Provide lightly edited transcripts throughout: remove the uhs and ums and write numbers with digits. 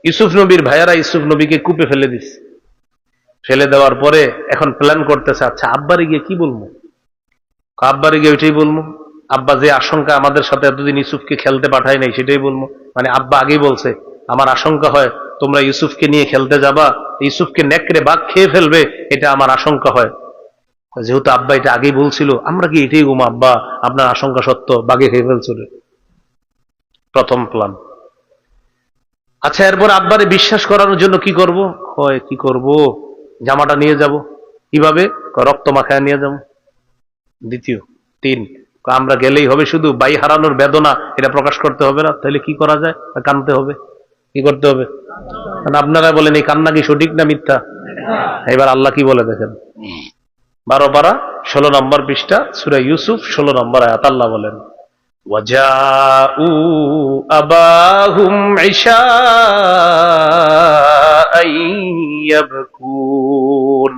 ইউসুফ নবীর ভাইয়ারা ইউসুফ নবীকে কূপে ফেলে দিচ্ছে। ফেলে দেওয়ার পরে এখন প্ল্যান করতেছে, আচ্ছা আব্বারে গিয়ে কি বলবো। আব্বারে গিয়ে ওইটাই বলবো, আব্বা যে আশঙ্কা আমাদের সাথে এতদিন ইউসুফকে খেলতে পাঠায় নাই সেটাই বলবো। মানে আব্বা আগেই বলছে, আমার আশঙ্কা হয় তোমরা ইউসুফকে নিয়ে খেলতে যাবা, ইউসুফকে নেকড়ে বাঘ খেয়ে ফেলবে, এটা আমার আশঙ্কা হয়। যেহেতু আব্বা এটা আগেই বলছিল, আমরা কি এটাই বলবো, আব্বা আপনার আশঙ্কা সত্য, বাঘে খেয়ে ফেলছিল। প্রথম প্ল্যান। আচ্ছা এরপর আব্বারে বিশ্বাস করানোর জন্য কি করব? কয় কি করব, জামাটা নিয়ে যাব। কিভাবে? রক্ত মাখায় নিয়ে যাব। দ্বিতীয়। তিন, আমরা গেলেই হবে শুধু বাই হারানোর বেদনা এটা প্রকাশ করতে হবে না, তাহলে কি করা যায়? কানতে হবে। কি করতে হবে? আপনারা বলেন এই কান্না কি সঠিক না মিথ্যা? এবার আল্লাহ কি বলে দেখেন, 12 পারা 16 নম্বর পৃষ্ঠা সূরা ইউসুফ 16 নম্বর আয়াত। আল্লাহ বলেন, ওয়াজাউ আবাহুম ইশাআন ইয়াবকুন।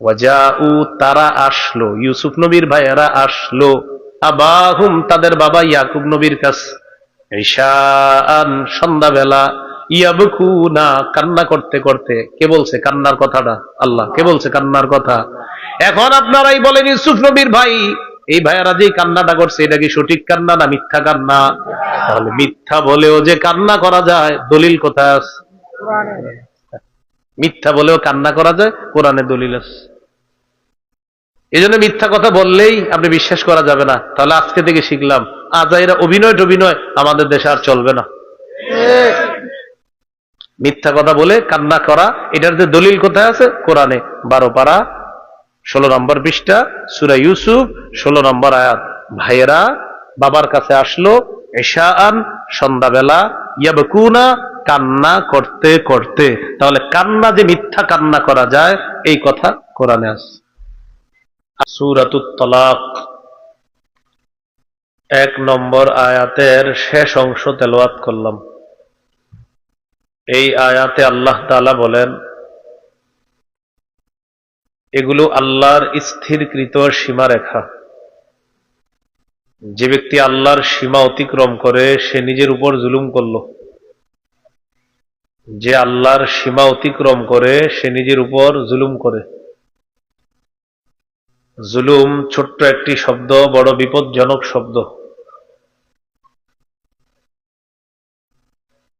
ওয়াজাউ তারা আসলো, ইউসুফ নবীর ভাইয়েরা আসলো, আবাহুম তাদের বাবা ইয়াকুব নবীর কাছে, ইশাআন সন্ধ্যাবেলা, ইয়াবকুনা কান্না করতে করতে। কে বলছে কান্নার কথাটা? আল্লাহ। কে বলছে কান্নার কথা? এখন আপনারাই বলেন ইউসুফ নবীর ভাই, এই ভাইয়ারা যে কান্নাটা করছে এটা কি সঠিক কান্না না মিথ্যা কান্না? তাহলে মিথ্যা বলেও যে কান্না করা যায়, দলিল কোথায় আছে? মিথ্যা বলেও কান্না করা যায়, কোরআনে দলিল আছে। এই জন্য মিথ্যা কথা বললেই আপনি বিশ্বাস করা যাবে না। তাহলে আজকে থেকে শিখলাম, আজাইরা অভিনয় টভিনয় আমাদের দেশে আর চলবে না। মিথ্যা কথা বলে কান্না করা, এটার যে দলিল কোথায় আছে? কোরআনে 12 পারা 16 নম্বর পৃষ্ঠা সূরা ইউসুফ 16 নম্বর আয়াত। ভাইয়েরা বাবার কাছে আসলো, ইশাআন সন্ধ্যাবেলা, ইয়াবকুনা কান্না করতে করতে। তাহলে কান্না যে মিথ্যা কান্না করা যায় এই কথা কোরআনে আছে। সূরাতুত তালাক 1 নম্বর আয়াতের শেষ অংশ তেলাওয়াত করলাম। এই আয়াতে আল্লাহ তাআলা বলেন, এগুলো আল্লাহর স্থিরকৃত সীমারেখা। যে ব্যক্তি আল্লাহর সীমা অতিক্রম করে সে নিজের উপর জুলুম করল। যে আল্লাহর সীমা অতিক্রম করে সে নিজের উপর জুলুম করে। জুলুম ছোট্ট একটি শব্দ, বড় বিপজ্জনক শব্দ।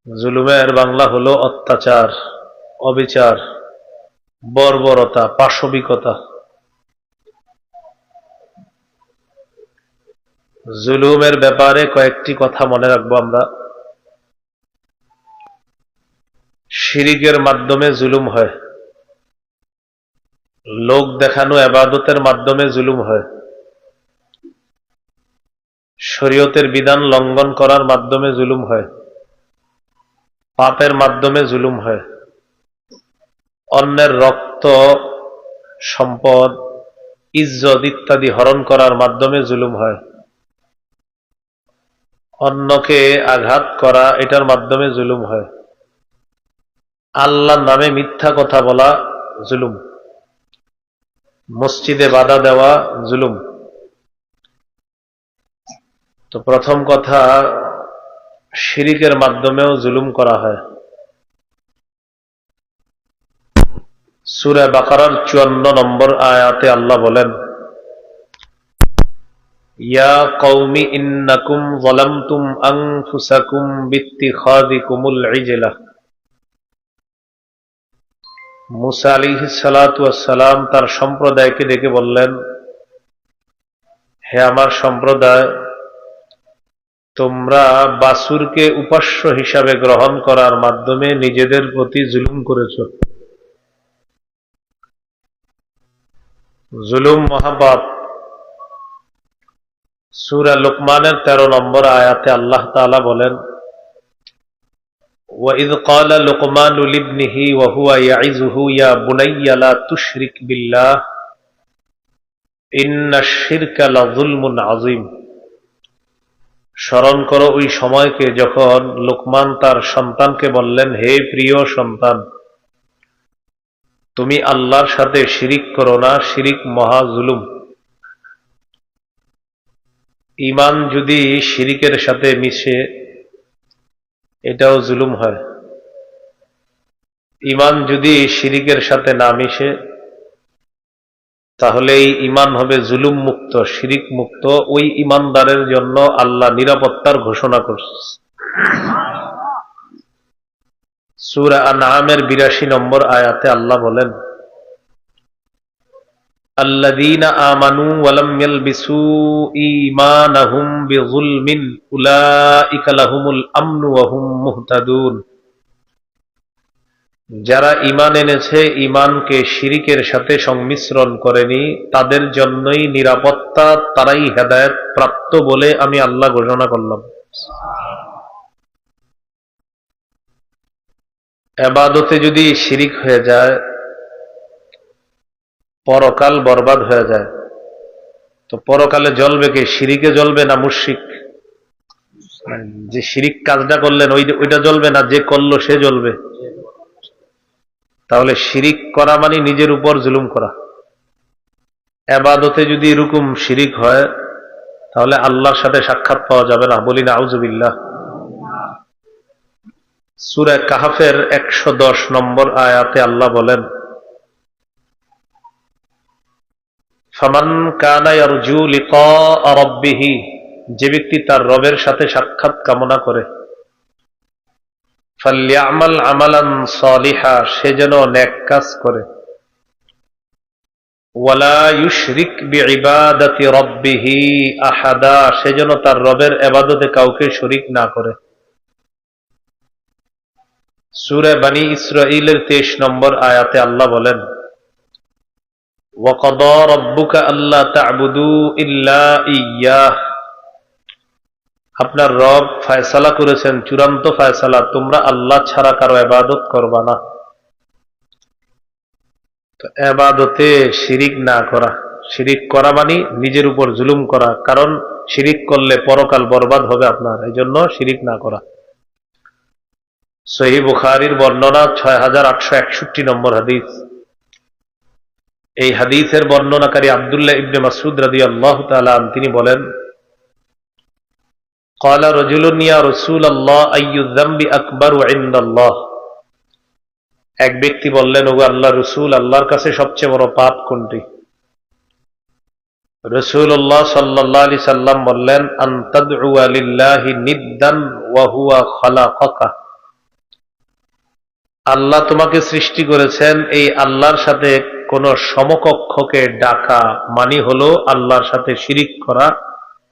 জুলুমের বাংলা হলো অত্যাচার, অবিচার, বর্বরতা, পাশবিকতা। জুলুমের ব্যাপারে কয়েকটি কথা মনে রাখবো আমরা। শিরিকের মাধ্যমে জুলুম হয়, লোক দেখানো ইবাদতের মাধ্যমে জুলুম হয়, শরীয়তের বিধান লঙ্ঘন করার মাধ্যমে জুলুম হয়, পাপের মাধ্যমে জুলুম হয়, অন্যের রক্ত, সম্পদ, ইজ্জত ইত্যাদি হরণ করার মাধ্যমে জুলুম হয়, অন্যকে আঘাত করা এটার মাধ্যমে জুলুম হয়, আল্লাহর নামে মিথ্যা কথা বলা জুলুম, মসজিদে বাধা দেওয়া জুলুম। তো প্রথম কথা, শিরিকের মাধ্যমেও জুলুম করা হয়। সূরা বাকারার 54 নম্বর আয়াতে আল্লাহ বলেন, ইয়া কওমি ইন্নাকুম যালামতুম আনফুসাকুম বিত্তিখাযিকুমুল ইজলা। মুসা আলাইহিস সালাতু ওয়াস সালাম তার সম্প্রদায়কে ডেকে বললেন, হে আমার সম্প্রদায়, তোমরা বাছুরকে উপাস্য হিসাবে গ্রহণ করার মাধ্যমে নিজেদের প্রতি জুলুম করেছ। জুলুম মহাপাপ। সূরা লুকমানের 13 নম্বর আয়াতে আল্লাহ তাআলা বলেন, وَإِذْ قَالَ لُقْمَانُ لِابْنِهِ وَهُوَ يَعِظُهُ يَا بُنَيَّ لَا تُشْرِكْ بِاللَّهِ إِنَّ الشِّرْكَ لَظُلْمٌ عَظِيمٌ। স্মরণ করো ওই সময়কে যখন লুকমান তার সন্তানকে বললেন, হে প্রিয় সন্তান, তুমি আল্লাহর সাথে শিরিক করো না, শিরিক মহা জুলুম। ঈমান যদি শিরিকের সাথে মিশে এটাও জুলুম হয়। ঈমান যদি শিরিকের সাথে না মিশে তাহলে এই ঈমান হবে জুলুম মুক্ত, শিরিক মুক্ত। ওই ঈমানদারের জন্য আল্লাহ নিরাপত্তার ঘোষণা করছে। সূরা আনআমের ৮২ নম্বর আয়াতে আল্লাহ বলেন, আল্লাযীনা আমানু ওয়া লাম ইয়ালবিসু ঈমানাহুম বিযুলমিন উলাইকা লাহুমুল আমনু ওয়া হুম মুহতাদুন। যারা ঈমান এনেছে, ঈমানকে শিরিকের সাথে সংমিশ্রণ করেনি, তাদের জন্যই নিরাপত্তা, তারাই হেদায়েত প্রাপ্ত বলে আমি আল্লাহ ঘোষণা করলাম। ইবাদতে যদি শিরিক হয়ে যায়, পরকাল বরবাদ হয়ে যায়। তো পরকালে জ্বলবে কে? শিরিকে জ্বলবে না মুশরিক? যে শিরিক কাজটা করলেন ওইটা জ্বলবে না, যে করলো সে জ্বলবে। তাহলে শিরিক করা মানে নিজের উপর জুলুম করা। ইবাদতে যদি এরকম শিরিক হয় তাহলে আল্লাহর সাথে সাক্ষাৎ পাওয়া যাবে না। বলি না আউযুবিল্লাহ। সূরা কাহফের ১১০ নম্বর আয়াতে আল্লাহ বলেন, ফামান কানা ইয়ারজু লিকা রাব্বিহ, যে ব্যক্তি তার রবের সাথে সাক্ষাৎ কামনা করে, ফালইয়ামাল আমালান সালিহা, সে যেন নেক কাজ করে, ওয়ালা ইউশরিক বিইবাদাতি রাব্বিহ আহাদা, সে যেন তার রবের ইবাদতে কাউকে শরীক না করে। সূরা বনী ইসরাঈলের ২৩ নম্বর আয়াতে আল্লাহ বলেন, ওয়াকাদা রাব্বুকা আল্লা তা'বুদু ইল্লা ইয়্যাহ, আপনার রব ফয়সালা করেছেন, চূড়ান্ত ফয়সালা, তোমরা আল্লাহ ছাড়া কারো ইবাদত করবা না। তো ইবাদতে শিরিক না করা, শিরিক করা মানে নিজের উপর জুলুম করা, কারণ শিরিক করলে পরকাল বরবাদ হবে আপনার, এই জন্য শিরিক না করা। সহিহ বুখারীর বর্ণনা ৬৮৬১ নম্বর হাদিস। এই হাদিসের বর্ণনাকারী আব্দুল্লাহ ইবনে মাসউদ রাদিয়াল্লাহু তাআলা আনহু, তিনি বলেন, ক্বালা রাজুলুন ইয়া রাসূলাল্লাহ আইয়ু যামবি আকবারু ইনদাল্লাহ, এক ব্যক্তি বললেন, ওগো আল্লাহর রাসূল, আল্লাহর কাছে সবচেয়ে বড় পাপ কোনটি? রাসূলুল্লাহ সাল্লাল্লাহু আলাইহি সাল্লাম বললেন, আন তাদউ লিল্লাহি নিদ্দান ওয়া হুয়া খালাকাকা, আল্লাহ তোমাকে সৃষ্টি করেছেন, এই আল্লাহর সাথে কোন সমকক্ষকে ডাকা মানে হলো আল্লাহর সাথে শিরিক করা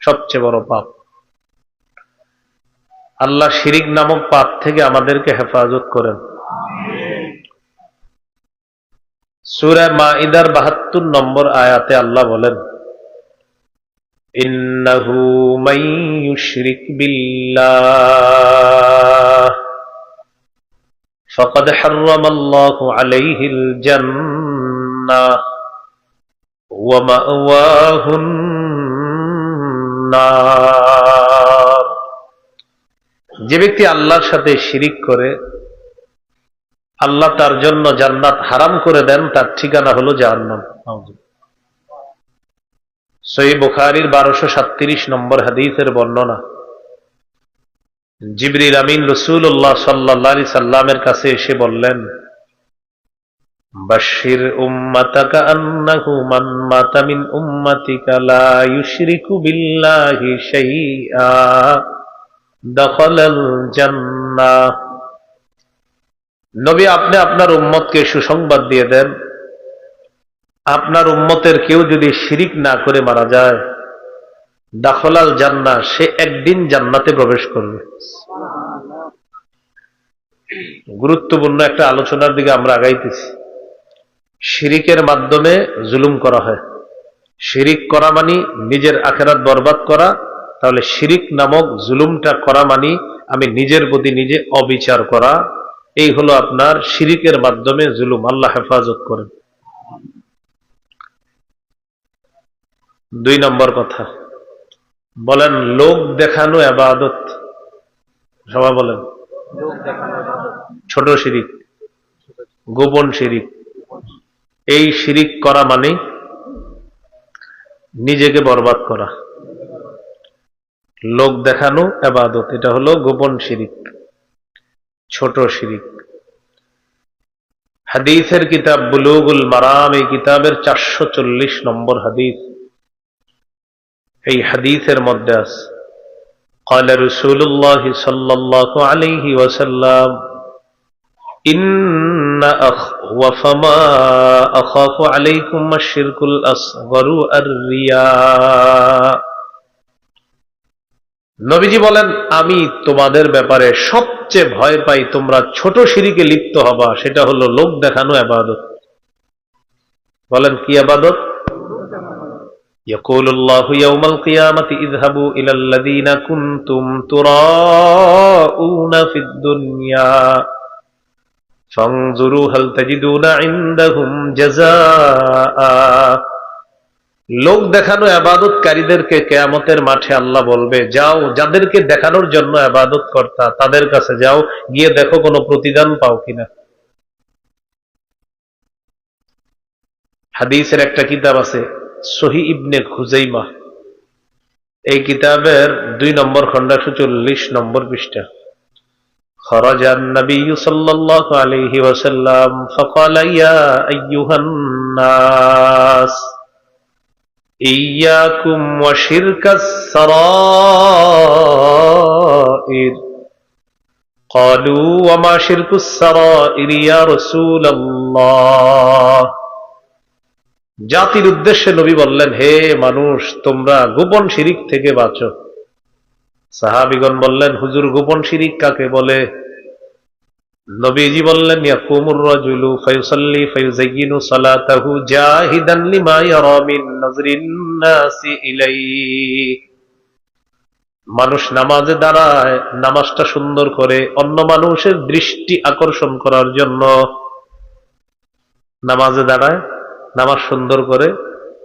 সবচেয়ে বড় পাপ। আল্লাহ শিরিক নামক পাপ থেকে আমাদেরকে হেফাজত করেন। সূরা মাঈদার ৭২ নম্বর আয়াতে আল্লাহ বলেন, ইন্নাহু মান ইউশরিক বিল্লাহ ফাকাদ হাররামাল্লাহু আলাইহিল জান্নাহ ওয়া মাওয়াহুন নার, যে ব্যক্তি আল্লাহর সাথে শিরিক করে আল্লাহ তার জন্য জান্নাত হারাম করে দেন, তার ঠিকানা হলো জাহান্নাম। সহিহ বুখারীর ১২৩৭ নম্বর হাদিসের বর্ণনা, জিবরিল আমিন রাসূলুল্লাহ সাল্লাল্লাহু আলাইহি সাল্লামের কাছে এসে বললেন, বাশশির উম্মাতাকা আন্নাহু মান মাতা মিন উম্মাতিকা লা ইউশরিকু বিল্লাহি শাইআ দাখালাল জান্নাহ, নবী আপনি আপনার উম্মতকে সুসংবাদ দিয়ে দেন, আপনার উম্মতের কেউ যদি শিরিক না করে মারা যায়, দাখলাল জান্নাহ, সে একদিন জান্নাতে প্রবেশ করবে। গুরুত্বপূর্ণ একটা আলোচনার দিকে আমরা আগাইতেছি। শিরিকের মাধ্যমে জুলুম করা হয়। শিরিক করা মানে নিজের আখিরাত বরবাদ করা, তাহলে শিরিক নামক জুলুমটা করা মানে আমি নিজের প্রতি নিজে অবিচার করা, এই হলো আপনার শিরিকের মাধ্যমে জুলুম। আল্লাহ হেফাজত করেন। ২ নম্বর কথা বলেন, লোক দেখানো ইবাদত। সবাই বলেন, ছোট শিরিক, গোপন শিরিক। এই শিরিক করা মানে নিজেকে বরবাদ করা। লোক দেখানো ইবাদত, এটা হলো গোপন শিরিক, ছোট শিরিক। হাদিসের কিতাব বুলুগুল মারাম, এই কিতাবের 440 নম্বর হাদিস। এই হাদিসের মধ্যে আছে قال رسول الله صلى الله عليه وسلم إن أخوف ما أخاف عليكم الشرك الأصغر الرياء। নবীজি বলেন, আমি তোমাদের ব্যাপারে সবচেয়ে ভয় পাই তোমরা ছোট শিরকে লিপ্ত হবা, সেটা হলো লোক দেখানো ইবাদত। বলেন কি ইবাদত? يقول الله يوم القيامة اذهبوا إلى الذين كنتم تراءون في الدنيا فانظروا هل تجدون عندهم جزاء। লোক দেখানো ইবাদতকারীদেরকে কিয়ামতের মাঠে আল্লাহ বলবে, যাও যাদেরকে দেখানোর জন্য ইবাদত করতা তাদের কাছে যাও, গিয়ে দেখো কোনো প্রতিদান পাও কিনা। হাদিসের একটা কিতাব আছে সহিহ ইবনে খুজাইমা, এই কিতাবের 2 নম্বর খণ্ড 140 নম্বর পৃষ্ঠা। خرج النبي صلى الله عليه وسلم فقال يا أيها الناس إياكم وشرك السرائر قالوا وما شرك السرائر يا رسول الله। জাতির উদ্দেশ্যে নবী বললেন, হে মানুষ, তোমরা গোপন শিরিক থেকে বাঁচো। সাহাবীগণ বললেন, হুজুর গোপন শিরিক কাকে বলে? নবীজি বললেন, ইয়াকুমুর রাজুলু ফায়ুসাল্লি ফায়ুযায়্যিনু সালাতাহু জাহিদান লিমা ইয়ারা মিন নাযরিন নাসি ইলাইহি। মানুষ নামাজে দাঁড়ায়, নামাজটা সুন্দর করে অন্য মানুষের দৃষ্টি আকর্ষণ করার জন্য। নামাজে দাঁড়ায়, নামাজ সুন্দর করে,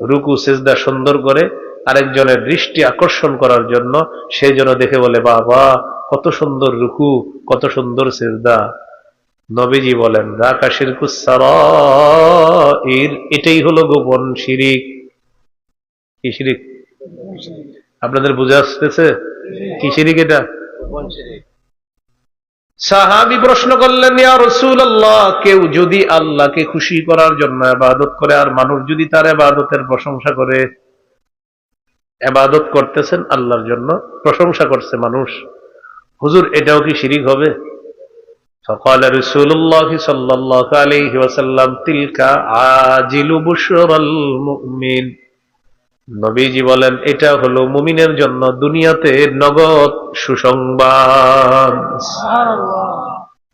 রুকু সিজদা সুন্দর করে আরেকজনের দৃষ্টি আকর্ষণ করার জন্য, সেই জন্য দেখে বলে, বাবা কত সুন্দর রুকু, কত সুন্দর সিজদা। নবীজি বলেন, যাকা শিরকুস সারাইর, এটাই হলো গোপন শিরিক। কি শিরিক? আপনাদের বুঝে আসতেছে কি শিরিক এটা? সাহাবী প্রশ্ন করলেন, ইয়া রাসূলুল্লাহ, কেউ যদি আল্লাহকে খুশি করার জন্য ইবাদত করে আর মানুষ যদি তার ইবাদতের প্রশংসা করে, ইবাদত করতেছেন আল্লাহর জন্য, প্রশংসা করছে মানুষ, হুজুর এটাও কি শিরিক হবে? فقال رسول الله صلى الله عليه وسلم تلك عاجل بشرى المؤمن। নবীজি বলেন, এটা হলো মুমিনের জন্য দুনিয়াতে নগদ সুসংবাদ।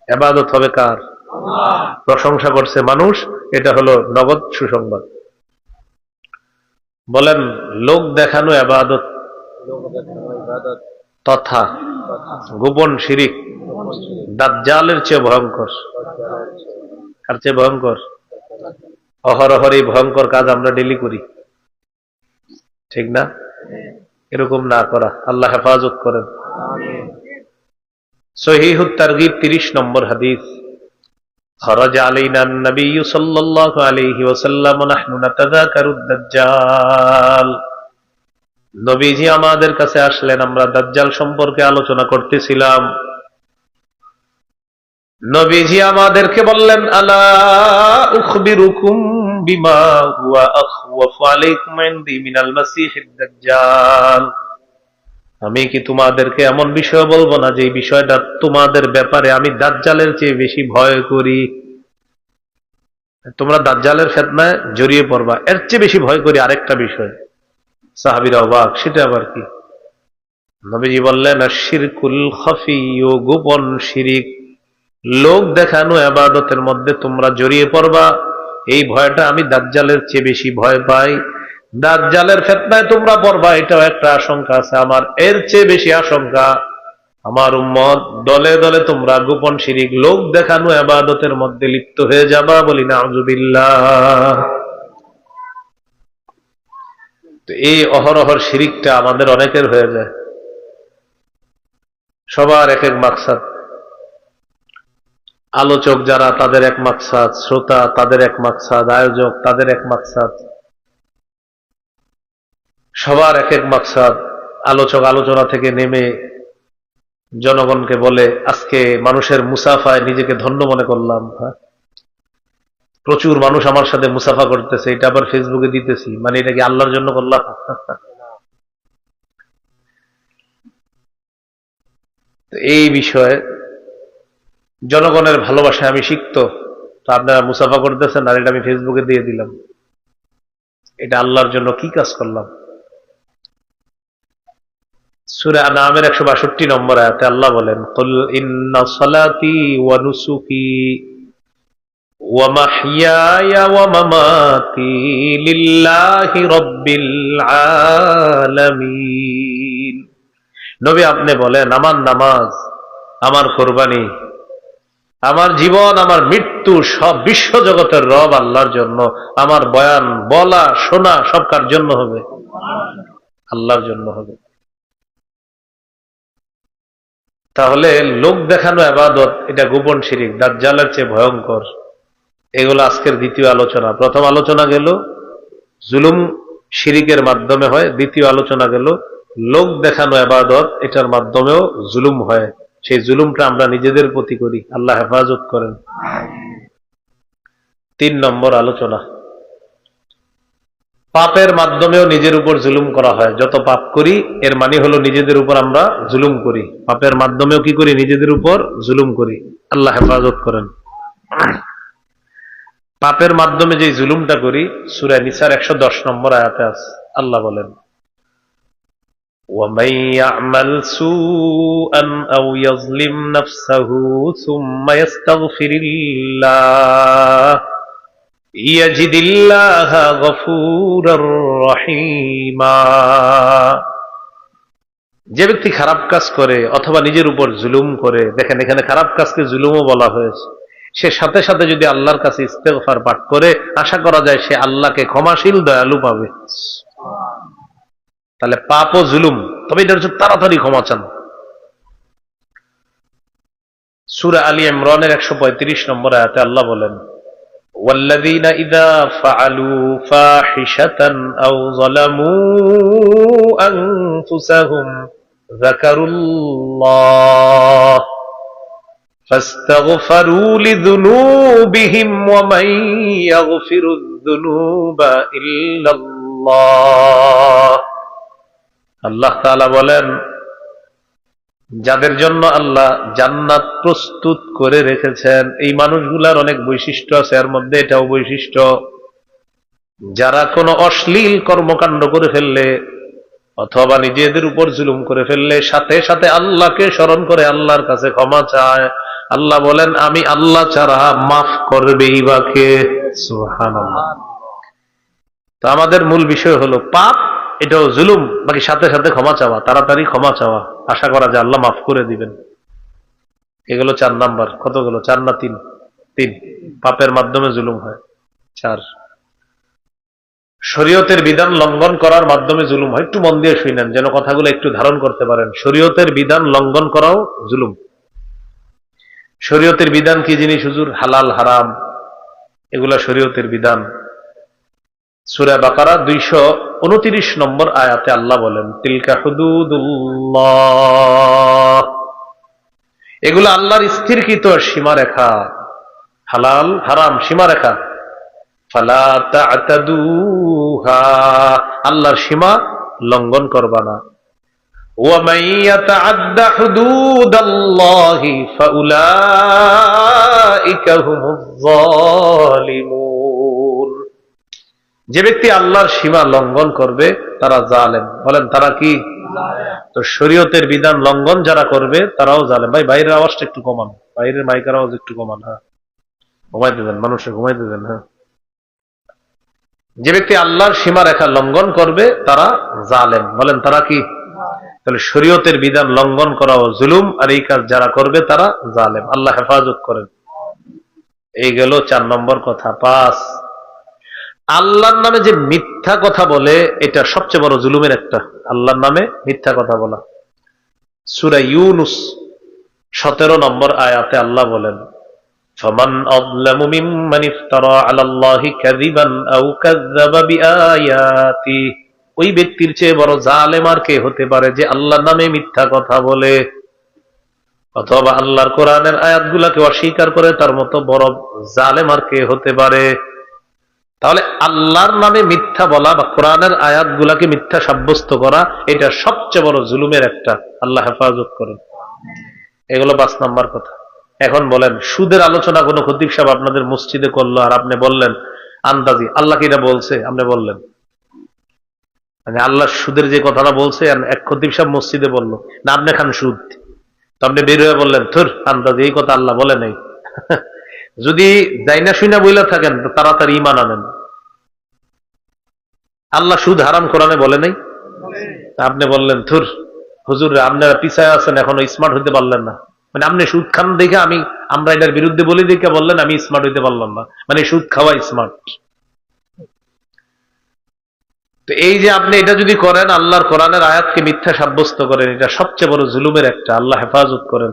ইবাদত হবে কার? আল্লাহ। প্রশংসা করছে মানুষ, এটা হলো নগদ সুসংবাদ। বলেন, লোক দেখানো ইবাদত তথা গোপন শিরিক দাজ্জালের চেয়ে ভয়ঙ্কর। কার চেয়ে ভয়ঙ্কর? অহরহর এই ভয়ঙ্কর কাজ আমরা ডেলি করি, ঠিক না? এরকম না করা, আল্লাহ হেফাজত করেন। সহিহুত তারগীব 30 নম্বর হাদিস। خرج علينا النبي صلى الله عليه وسلم ونحن نتذاكر الدجال। নবীজি আমাদের কাছে আসলেন, আমরা দাজ্জাল সম্পর্কে আলোচনা করতেছিলাম। নবীজি আমাদেরকে বললেন, আলা উখবিরুকুম বিমা হুয়া আখওয়াফু আলাইকুম ইনদি মিনাল মাসিহিদ দাজ্জাল। আমি কি তোমাদেরকে এমন বিষয় বলবো না যে বিষয়টা তোমাদের ব্যাপারে আমি দাজ্জালের চেয়ে বেশি ভয় করি? তোমরা দাজ্জালের ফিতনায় জড়িয়ে পড়বা, এর চেয়ে বেশি ভয় করি আরেকটা বিষয়। সাহাবীরা অবাক, সেটা আবার কি? নবীজি বললেন, আশ-শিরকুল খাফি, গোপন শিরিক, লোক দেখানো ইবাদতের মধ্যে তোমরা জড়িয়ে পড়বা, এই ভয়টা আমি দাজ্জালের চেয়ে বেশি ভয় পাই। দাজ্জালের ফিতনায় তোমরা পড়বা, এটাও একটা আশঙ্কা আছে আমার, এর চেয়ে বেশি আশঙ্কা আমার উম্মত দলে দলে তোমরা গোপন শিরিক, লোক দেখানো ইবাদতের মধ্যে লিপ্ত হয়ে যাবা। বলি নাউযুবিল্লাহ। তো এই অহরহর শিরিকটা আমাদের অনেকের হয়ে যায়। সবার এক এক মাকসাদ। আলোচক যারা, তাদের এক মাকসাদ, শ্রোতা তাদের এক মাকসাদ, আয়োজক তাদের এক মাকসাদ, সবার এক এক মাকসাদ। আলোচক আলোচনা থেকে নেমে জনগণকে বলে, আজকে মানুষের মুসাফায় নিজেকে ধন্য মনে করলাম। প্রচুর মানুষ আমার সাথে মুসাফা করতেছে, এটা আবার ফেসবুকে দিতেছি, মানে এটা কি আল্লাহর জন্য করলাম? এই বিষয়ে জনগণের ভালোবাসায় আমি শিখতো, তো আপনারা মুসাফা করতেছেন আর এটা আমি ফেসবুকে দিয়ে দিলাম, এটা আল্লাহর জন্য কি কাজ করলাম? সূরা আনআমের 162 নম্বর আয়াতে আল্লাহ বলেন, কুল ইন্না সালাতি ওয়া নুসুকি ওয়া মাহইয়ায়া ওয়া মামাতি লিল্লাহি রাব্বিল আলামিন। নবী আপনি বলেন, আমার নামাজ, আমার কোরবানি, আমার জীবন, আমার মৃত্যু সব বিশ্ব জগতের রব আল্লাহর জন্য। আমার বয়ান, বলা, শোনা সব কার জন্য হবে? আল্লাহর জন্য হবে। তাহলে লোক দেখানো ইবাদত, এটা গোপন শিরিক, দাজ্জালের চেয়ে ভয়ঙ্কর। এগুলো আজকের দ্বিতীয় আলোচনা। প্রথম আলোচনা গেল জুলুম শিরিকের মাধ্যমে হয়, দ্বিতীয় আলোচনা গেল লোক দেখানো ইবাদত, এটার মাধ্যমেও জুলুম হয়। সেই জুলুমটা আমরা নিজেদের প্রতি করি, আল্লাহ হেফাজত করেন। 3 নম্বর আলোচনা, পাপের মাধ্যমেও নিজের উপর জুলুম করা হয়। যত পাপ করি এর মানে হলো নিজেদের উপর আমরা জুলুম করি। পাপের মাধ্যমেও কি করি? নিজেদের উপর জুলুম করি, আল্লাহ হেফাজত করেন। পাপের মাধ্যমে যে জুলুমটা করি, সূরা নিসার 110 নম্বর আয়াতে আছে, আল্লাহ বলেন, وَمَن يَعْمَلْ سُوءًا أَوْ يَظْلِمْ نَفْسَهُ ثُمَّ يَسْتَغْفِرِ اللَّهَ يَجِدِ اللَّهَ غَفُورًا رَحِيمًا। যে ব্যক্তি খারাপ কাজ করে অথবা নিজের উপর জুলুম করে, দেখেন এখানে খারাপ কাজকে জুলুমও বলা হয়েছে, সে সাথে সাথে যদি আল্লাহর কাছে ইস্তেগফার পাঠ করে, আশা করা যায় সে আল্লাহকে ক্ষমাশীল দয়ালু পাবে। তাহলে পাপ ও জুলুম, তবে এটা হচ্ছে তাড়াতাড়ি ক্ষমা চান। সূরা আলী ইমরানের 135 নম্বর আয়াতে আল্লাহ বলেন, ওয়াল্লাযীনা ইযা ফাআলু ফাহিশাতান আও যালামু আনফুসাহুম যাকারুল্লাহ ফাস্তাগফারু লিযুনুবিহিম ওয়া মান ইয়াগফিরুয যুনুবা ইল্লাল্লাহ। আল্লাহ তাআলা বলেন, যাদের জন্য আল্লাহ জান্নাত প্রস্তুত করে রেখেছেন, এই মানুষগুলার অনেক বৈশিষ্ট্য আছে, এর মধ্যে এটাও বৈশিষ্ট্য, যারা কোনো অশ্লীল কর্মকাণ্ড করে ফেললে অথবা নিজেদের উপর জুলুম করে ফেললে সাথে সাথে আল্লাহকে স্মরণ করে আল্লাহর কাছে ক্ষমা চায়, আল্লাহ বলেন আমি আল্লাহ ছাড়া মাফ করবেই বা কে? সুবহানাল্লাহ। তো আমাদের মূল বিষয় হলো পাপ, এটাও জুলুম, বাকি সাথে সাথে ক্ষমা চাওয়া, তাড়াতাড়ি ক্ষমা চাওয়া, আশা করা যে আল্লাহ মাফ করে দিবেন। এগুলো 4 নাম্বার। কতগুলো? 4 না 3? 3। পাপের মাধ্যমে জুলুম হয়। 4, শরীয়তের বিধান লঙ্ঘন করার মাধ্যমে জুলুম হয়। একটু মন দিয়ে শুনেন যেন কথাগুলো একটু ধারণ করতে পারেন। শরীয়তের বিধান লঙ্ঘন করাও জুলুম। শরীয়তের বিধান কি জিনিস হুজুর? হালাল হারাম, এগুলা শরীয়তের বিধান। সূরা বাকারা 229 নম্বর আয়াতে আল্লাহ বলেন, তিলকা হুদুদুল্লাহ, এগুলো আল্লাহর স্থিরকৃত সীমারেখা, হালাল হারাম সীমারেখা। ফালা তা'তাদুহা, আল্লাহর সীমা লঙ্ঘন করবা না। ওয়া মান ইয়াতা'আদ্দা হুদুদাল্লাহি ফাউলাইকা হুমুয যালিমুন, যে ব্যক্তি আল্লাহর সীমা লঙ্ঘন করবে তারা জালেম। বলেন তারা কি? তো শরীয়তের বিধান লঙ্ঘন যারা করবে তারাও জালেম। ভাই বাইরের আওয়াজটা একটু কমান, বাইরের মাইকের আওয়াজ একটু কমান। হ্যাঁ, ঘুমাইতে দেন, মানুষকে ঘুমাইতে দেন। হ্যাঁ, যে ব্যক্তি আল্লাহর সীমা রেখা লঙ্ঘন করবে তারা জালেম। বলেন তারা কি? তাহলে শরীয়তের বিধান লঙ্ঘন করাও জুলুম, আর এই কাজ যারা করবে তারা জালেম। আল্লাহ হেফাজত করেন। এই গেল 4 নম্বর কথা। 5, আল্লাহর নামে যে মিথ্যা কথা বলে, এটা সবচেয়ে বড় জুলুমের একটা, আল্লাহর নামে মিথ্যা কথা বলা। সূরা ইউনুস 17 নম্বর আয়াতে আল্লাহ বলেন, ফামান আযলামু মিম্মান ইফতারা আলাল্লাহি কাযিবান আও কাযযাবা বিআয়াতি, ওই ব্যক্তির চেয়ে বড় জালেম আর কে হতে পারে যে আল্লাহর নামে মিথ্যা কথা বলে অথবা আল্লাহর কোরআনের আয়াতগুলাকে অস্বীকার করে তার মতো বড় জালেম আর কে হতে পারে? তাহলে আল্লাহর নামে মিথ্যা বলা বা কোরআনের আয়াতগুলাকে মিথ্যা সাব্যস্ত করা, এটা সবচেয়ে বড় জুলুমের একটা। আল্লাহ হেফাজত করেন। এগুলো 5 নাম্বার কথা। এখন বলেন, সুদের আলোচনা কোনো খতিব সাহেব আপনাদের মসজিদে করলো আর আপনি বললেন আন্দাজি আল্লাহ কি এটা বলছে, আপনি বললেন মানে আল্লাহ সুদের যে কথাটা বলছে এক খতিব সাহেব মসজিদে বললো না, আপনি খান সুদ, তো আপনি বের হয়ে বললেন থুর আন্দাজি এই কথা আল্লাহ বলে নাই। যদি যাইনা শুইনা বইলা থাকেন তো তাড়াতাড়ি ঈমান আনেন। আল্লাহ সুদ হারাম কোরআনে বলে নাই, আপনি বললেন থুর হুজুর আপনারা পিছায় আছেন এখনো স্মার্ট হইতে পারলেন না, মানে আপনি সুদ খান দেখে আমরা এটার বিরুদ্ধে বলি দেখে বললেন আমি স্মার্ট হইতে পারলাম না, মানে সুদ খাওয়া স্মার্ট। তো এই যে আপনি এটা যদি করেন, আল্লাহর কোরআনের আয়াতকে মিথ্যা সাব্যস্ত করেন, এটা সবচেয়ে বড় জুলুমের একটা। আল্লাহ হেফাজত করেন।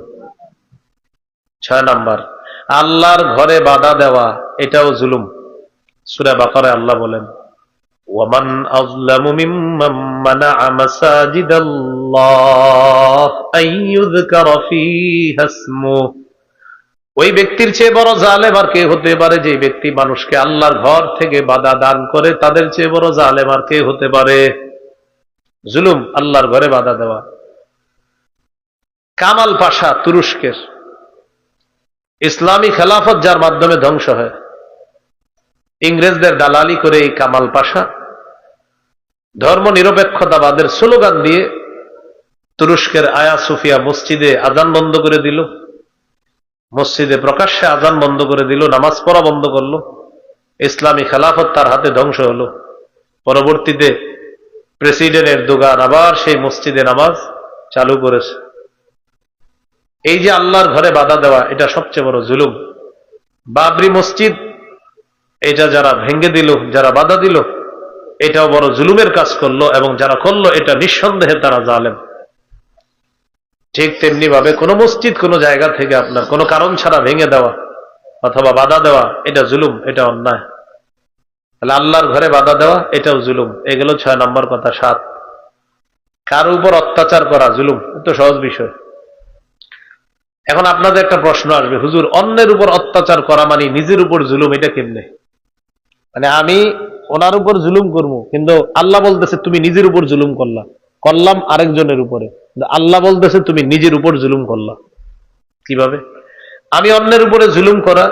6 নাম্বার, আল্লাহর ঘরে বাধা দেওয়া, এটাও জুলুম। সূরা বাকারায় আল্লাহ বলেন ওয়ামান আযলামু মিম্মান মানাআ মাসাজিদাল্লাহ আইয়ুযকারা ফীহা ইসমুহু, ওই ব্যক্তির চেয়ে বড় জালেম আর কে হতে পারে যে ব্যক্তি মানুষকে আল্লাহর ঘর থেকে বাধা দান করে, তাদের চেয়ে বড় জালেম আর কে হতে পারে? জুলুম আল্লাহর ঘরে বাধা দেওয়া। কামাল পাশা তুরস্কের, ইসলামী খেলাফত যার মাধ্যমে ধ্বংস হয়, ইংরেজদের দালালি করে এই কামাল পাশা ধর্ম নিরপেক্ষতাবাদের স্লোগান দিয়ে তুরস্কের আয়া সুফিয়া মসজিদে আজান বন্ধ করে দিল, মসজিদে প্রকাশ্যে আজান বন্ধ করে দিল, নামাজ পড়া বন্ধ করলো। ইসলামী খেলাফত তার হাতে ধ্বংস হলো। পরবর্তীতে প্রেসিডেন্ট এরদোগান আবার সেই মসজিদে নামাজ চালু করেছে। এই যে আল্লাহর ঘরে বাধা দেওয়া, এটা সবচেয়ে বড় জুলুম। বাবরি মসজিদ এটা যারা ভেঙে দিল, যারা বাধা দিল, এটাও বড় জুলুমের কাজ করলো, এবং যারা করলো এটা নিঃসন্দেহে তারা জালেম। ঠিক তেমনি ভাবে কোন মসজিদ কোন জায়গা থেকে আপনার কোনো কারণ ছাড়া ভেঙে দেওয়া অথবা বাধা দেওয়া, এটা জুলুম, এটা অন্যায়। তাহলে আল্লাহর ঘরে বাধা দেওয়া এটাও জুলুম। এগুলো 6 নম্বর কথা। 7, কার উপর অত্যাচার করা জুলুম। এত সহজ বিষয়। এখন আপনাদের একটা প্রশ্ন আসবে, হুজুর অন্যের উপর অত্যাচার করা মানে নিজের উপর জুলুম, এটা কেমনে? মানে আমি ওনার উপর জুলুম করবো, কিন্তু আল্লাহ বলতেছে তুমি নিজের উপর জুলুম করলাম আরেকজনের উপরে, আল্লাহ বলতেছে তুমি নিজের উপর জুলুম করলা। কিভাবে? আমি অন্যের উপরে জুলুম করা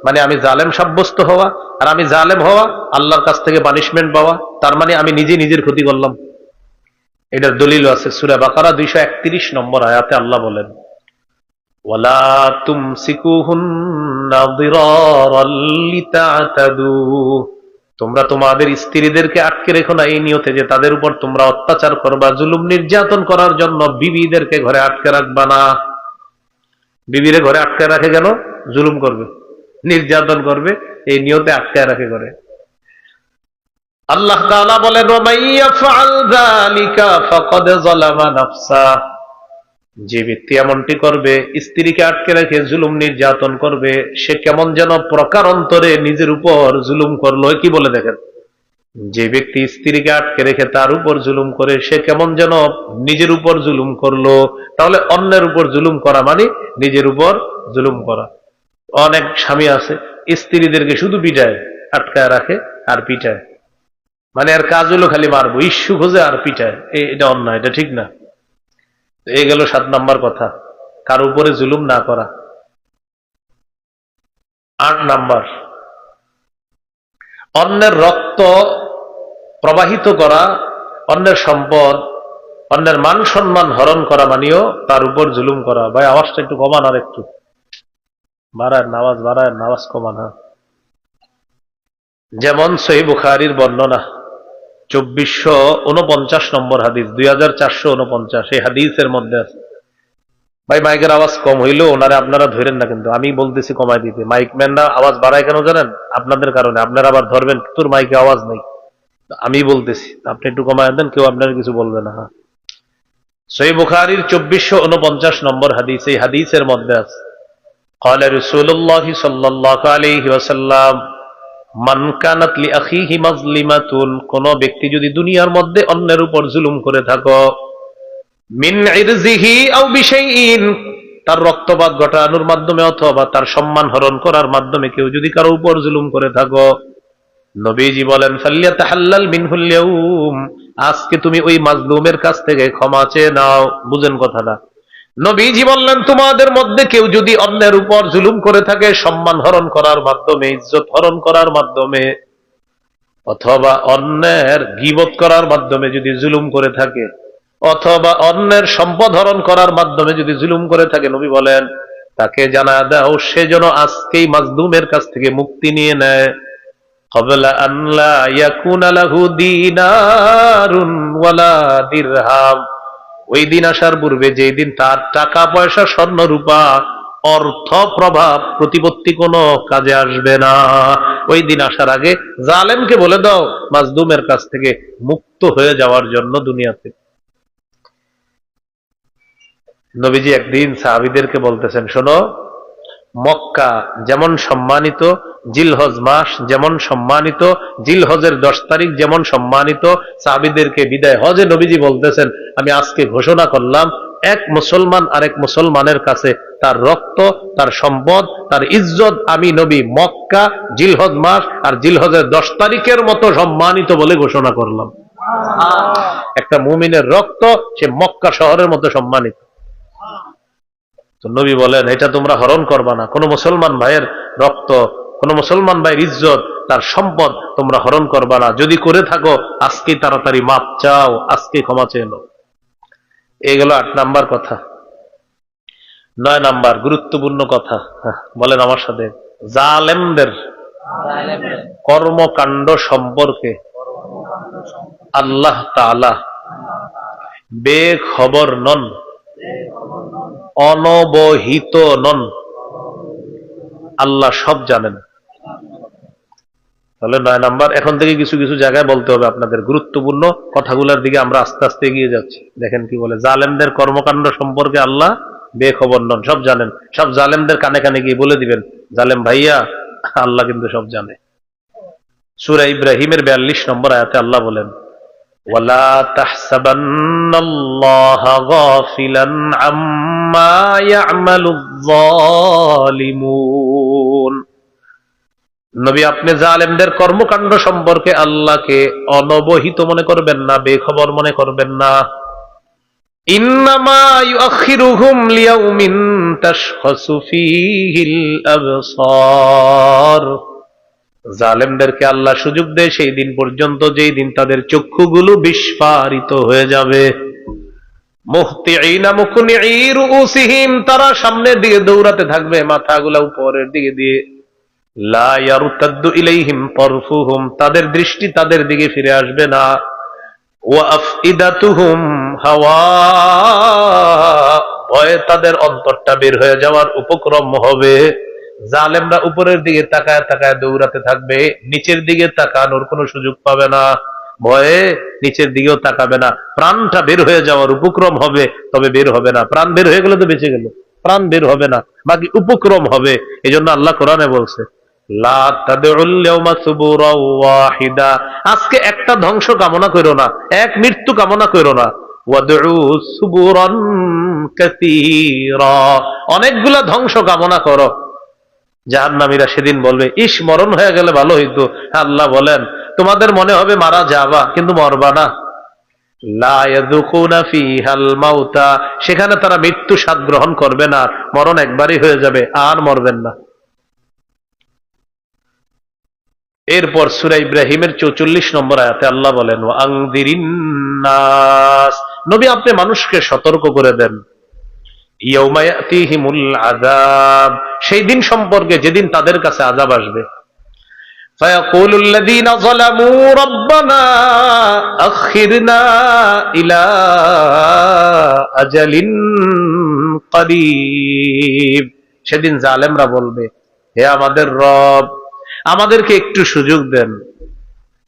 মানে আমি জালেম সাব্যস্ত হওয়া, আর আমি জালেম হওয়া আল্লাহর কাছ থেকে পানিশমেন্ট পাওয়া, তার মানে আমি নিজে নিজের ক্ষতি করলাম। এটার দলিল আছে সূরা বাকারা 231 নম্বর আয়াতে আল্লাহ বলেন ওয়ালা তুমসিকুহুন্না দিরারাল লিতাতাদু, তোমরা তোমাদের স্ত্রীদেরকে আটকে রেখো না এই নিয়তে যে তাদের উপর তোমরা অত্যাচার করবা, জুলুম নির্যাতন করার জন্য বিবিদেরকে ঘরে আটকে রাখবা না। বিবিরে ঘরে আটকে রাখে কেন? জুলুম করবে, নির্যাতন করবে, এই নিয়তে আটকে রাখে ঘরে। আল্লাহ তাআলা বলেন ওয়ামাইয়াফআল যালিকা ফাকাদ যালামা নাফসা, যে ব্যক্তি এমনটি করবে, স্ত্রীকে আটকে রেখে জুলুম নির্যাতন করবে, সে কেমন যেন প্রকারান্তরে নিজের উপর জুলুম করলো। কি বলে দেখেন, যে ব্যক্তি স্ত্রীকে আটকে রেখে তার উপর জুলুম করে, সে কেমন যেন নিজের উপর জুলুম করলো। তাহলে অন্যের উপর জুলুম করা মানে নিজের উপর জুলুম করা। অনেক স্বামী আছে স্ত্রীদেরকে শুধু পিটায়, আটকায় রাখে আর পিটায়, মানে আর কাজ হলো খালি মারবো, ইস্যু খোঁজে আর পিটায়। এটা অন্যায়, এটা ঠিক না। এই গেল 7 নম্বর কথা, কার উপরে জুলুম না করা। 8 নাম্বার, অন্যের রক্ত প্রবাহিত করা, অন্যের সম্পদ, অন্যের মান সম্মান হরণ করা মানেও তার উপর জুলুম করা। ভাই আওয়াজটা একটু কমান, আর একটু বাড়ায়, নামাজ কমান। যেমন সহিহ বুখারীর বর্ণনা 2449 নম্বর হাদিস, 2449, এই হাদিসের মধ্যে আছে। ভাই মাইকের আওয়াজ কম হইলেও ওনারা আপনারা ধরেন না, কিন্তু আমি বলতেছি কমাই দিতে। মাইক ম্যানরা আওয়াজ বাড়ায় কেন জানেন? আপনাদের কারণে। আপনারা আবার ধরবেন তোর মাইকে আওয়াজ নেই, আমি বলতেছি আপনি একটু কমায় দেন, কেউ আপনার কিছু বলবে না। সহিহ বুখারীর 2449 নম্বর হাদিস, এই হাদিসের মধ্যে আছে قال رسول الله صلى الله عليه وسلم মান কানাত লি আখিহি মাজলিমাতুন, কোন ব্যক্তি যদি দুনিয়ার মধ্যে অন্যের উপর জুলুম করে থাকো, মিন ইরজিহি আও বিশাইইন, তার রক্তপাত ঘটানোর মাধ্যমে অথবা তার সম্মান হরণ করার মাধ্যমে কেউ যদি কারো উপর জুলুম করে থাকো, নবীজি বলেন ফালিয়াতাহাল্লাল মিনহুল ইয়াউম, আজকে তুমি ওই মাজলুমের কাছ থেকে ক্ষমা চেয়ে নাও। বুঝেন কথাটা? নবীজি বললেন তোমাদের মধ্যে কেউ যদি অন্যের উপর জুলুম করে থাকে সম্মান হরণ করার মাধ্যমে, ইজ্জত হরণ করার মাধ্যমে, অথবা অন্যের গীবত করার মাধ্যমে যদি জুলুম করে থাকে, অথবা অন্যের সম্পদ হরণ করার মাধ্যমে যদি জুলুম করে থাকে, নবী বলেন তাকে জানা দাও সে যেন আজকেই মাজলুমের কাছ থেকে মুক্তি নিয়ে নেয়। ক্বাবলা আন লা ইয়াকুনা লাহু দীনারুন ওয়ালা দিরহাম, ওই দিন আসার পূর্বে, যেই দিন তার টাকা পয়সা স্বর্ণ রূপা অর্থ প্রভাব প্রতিপত্তি কোনো কাজে আসবে না, ওই দিন আসার আগে জালেমকে বলে দাও মাজলুমের কাছ থেকে মুক্ত হয়ে যাওয়ার জন্য দুনিয়াতে। নবীজি একদিন সাহাবীদেরকে বলতেছেন, শোনো, মক্কা যেমন সম্মানিত, জিলহজ মাস যেমন সম্মানিত, জিলহজের 10 তারিখ যেমন সম্মানিত, সাহাবীদেরকে বিদায় হজে নবীজি বলতেছেন, আমি আজকে ঘোষণা করলাম এক মুসলমান আরেক মুসলমানের কাছে তার রক্ত, তার সম্পদ, তার ইজ্জত আমি নবী মক্কা, জিলহজ মাস আর জিলহজের 10 তারিখের মতো সম্মানিত বলে ঘোষণা করলাম। একটা মুমিনের রক্ত সে মক্কা শহরের মতো সম্মানিত। তো নবী বলেন এটা তোমরা হরণ করবা না, কোন মুসলমান ভাইয়ের রক্ত, কোন মুসলমান ভাইয়ের ইজ্জত, তার সম্পদ তোমরা হরণ করবা না। যদি করে থাকো আজকে তাড়াতাড়ি মাপ চাও, আজকে ক্ষমা চেয়ে নাও। এই গেল 8 নাম্বার কথা। 9 নাম্বার গুরুত্বপূর্ণ কথা, বলেন আমার সাথে, জালেমদের কর্মকাণ্ড সম্পর্কে আল্লাহ তাআলা বেখবর নন, অনবহিত নন, আল্লাহ সব জানেন। তাহলে 9 নাম্বার, এখন থেকে কিছু কিছু জায়গায় বলতে হবে আপনাদের, গুরুত্বপূর্ণ কথাগুলোর দিকে আমরা আস্তে আস্তে এগিয়ে যাচ্ছি। দেখেন কি বলে, জালেমদের কর্মকাণ্ড সম্পর্কে আল্লাহ বেখবর নন, সব জানেন। সব জালেমদের কানে কানে গিয়ে বলে দিবেন, জালেম ভাইয়া আল্লাহ কিন্তু সব জানে। সূরা ইব্রাহিমের 42 নম্বর আয়াতে আল্লাহ বলেন, ওয়ালা তাহসাবান্নাল্লাহা গাফিলান আম্মা ইয়ামালুয যালিমুন। নবী আপনি জালেমদের কর্মকাণ্ড সম্পর্কে আল্লাহকে অনবহিত মনে করবেন না, বেখবর মনে করবেন না। ইন্নামা ইউআখিরুহুম লিয়াউমিন তাশখাসু ফীহিল আবসার, জালেমদেরকে আল্লাহ সুযোগ দেয় সেই দিন পর্যন্ত যেই দিন তাদের চক্ষুগুলো বিস্ফারিত হয়ে যাবে। মুহতিঈনা মুকনিঈ রুউসিহিম, তারা সামনের দিকে দৌড়াতে থাকবে, মাথাগুলো উপরের দিকে দিয়ে। লা ইয়ারতাদ্দু ইলাইহিম তারফুহুম, তাদের দৃষ্টি তাদের দিকে ফিরে আসবে না। ওয়া আফইদাতুহুম হাওয়া, ভয়ে তাদের অন্তরটা বের হয়ে যাওয়ার উপক্রম হবে। জালেমরা উপরের দিকে তাকায় তাকায় দৌড়াতে থাকবে, নিচের দিকে তাকানোর কোনো সুযোগ পাবে না, ভয়ে নিচের দিকেও তাকাবে না। প্রাণটা বের হয়ে যাওয়ার উপক্রম হবে, তবে বের হবে না। প্রাণ বের হয়ে গেলে তো বেঁচে গেল, প্রাণ বের হবে না, বাকি উপক্রম হবে। এই জন্য আল্লাহ কোরআনে বলছে, লা তাদউল ইয়াওমা সুবুরাও ওয়াহিদা, আজকে একটা ধ্বংস কামনা করো না, এক মৃত্যু কামনা করো না। ওয়াদউ সুবুরান কাসীরা, অনেকগুলা ধ্বংস কামনা করো। জাহান্নামীরা সেদিন বলবে, ইস মরণ হয়ে গেলে ভালো হইতো। আল্লাহ বলেন তোমাদের মনে হবে মারা যাবা, কিন্তু মরবা না। লা ইয়াযুকুনা ফীহাল মাউতা, সেখানে তারা মৃত্যু স্বাদ গ্রহণ করবে না, মরণ একবারই হয়ে যাবে, আর মরবেন না। এরপর সূরা ইব্রাহিমের 44 নম্বর আয়াতে আল্লাহ বলেন, ওয়া আনযিরিন নাস, নবী আপনি মানুষকে সতর্ক করে দেন। ইয়াউমা ইয়াতিহিমুল আযাব, সেই দিন সম্পর্কে যেদিন তাদের কাছে আযাব আসবে। ফায়াকুলুল লাযীনা যালামু রাব্বানা আখিরনা ইলা আজালিন করিব, সেদিন জালেমরা বলবে, হে আমাদের রব আমাদেরকে একটু সুযোগ দেন।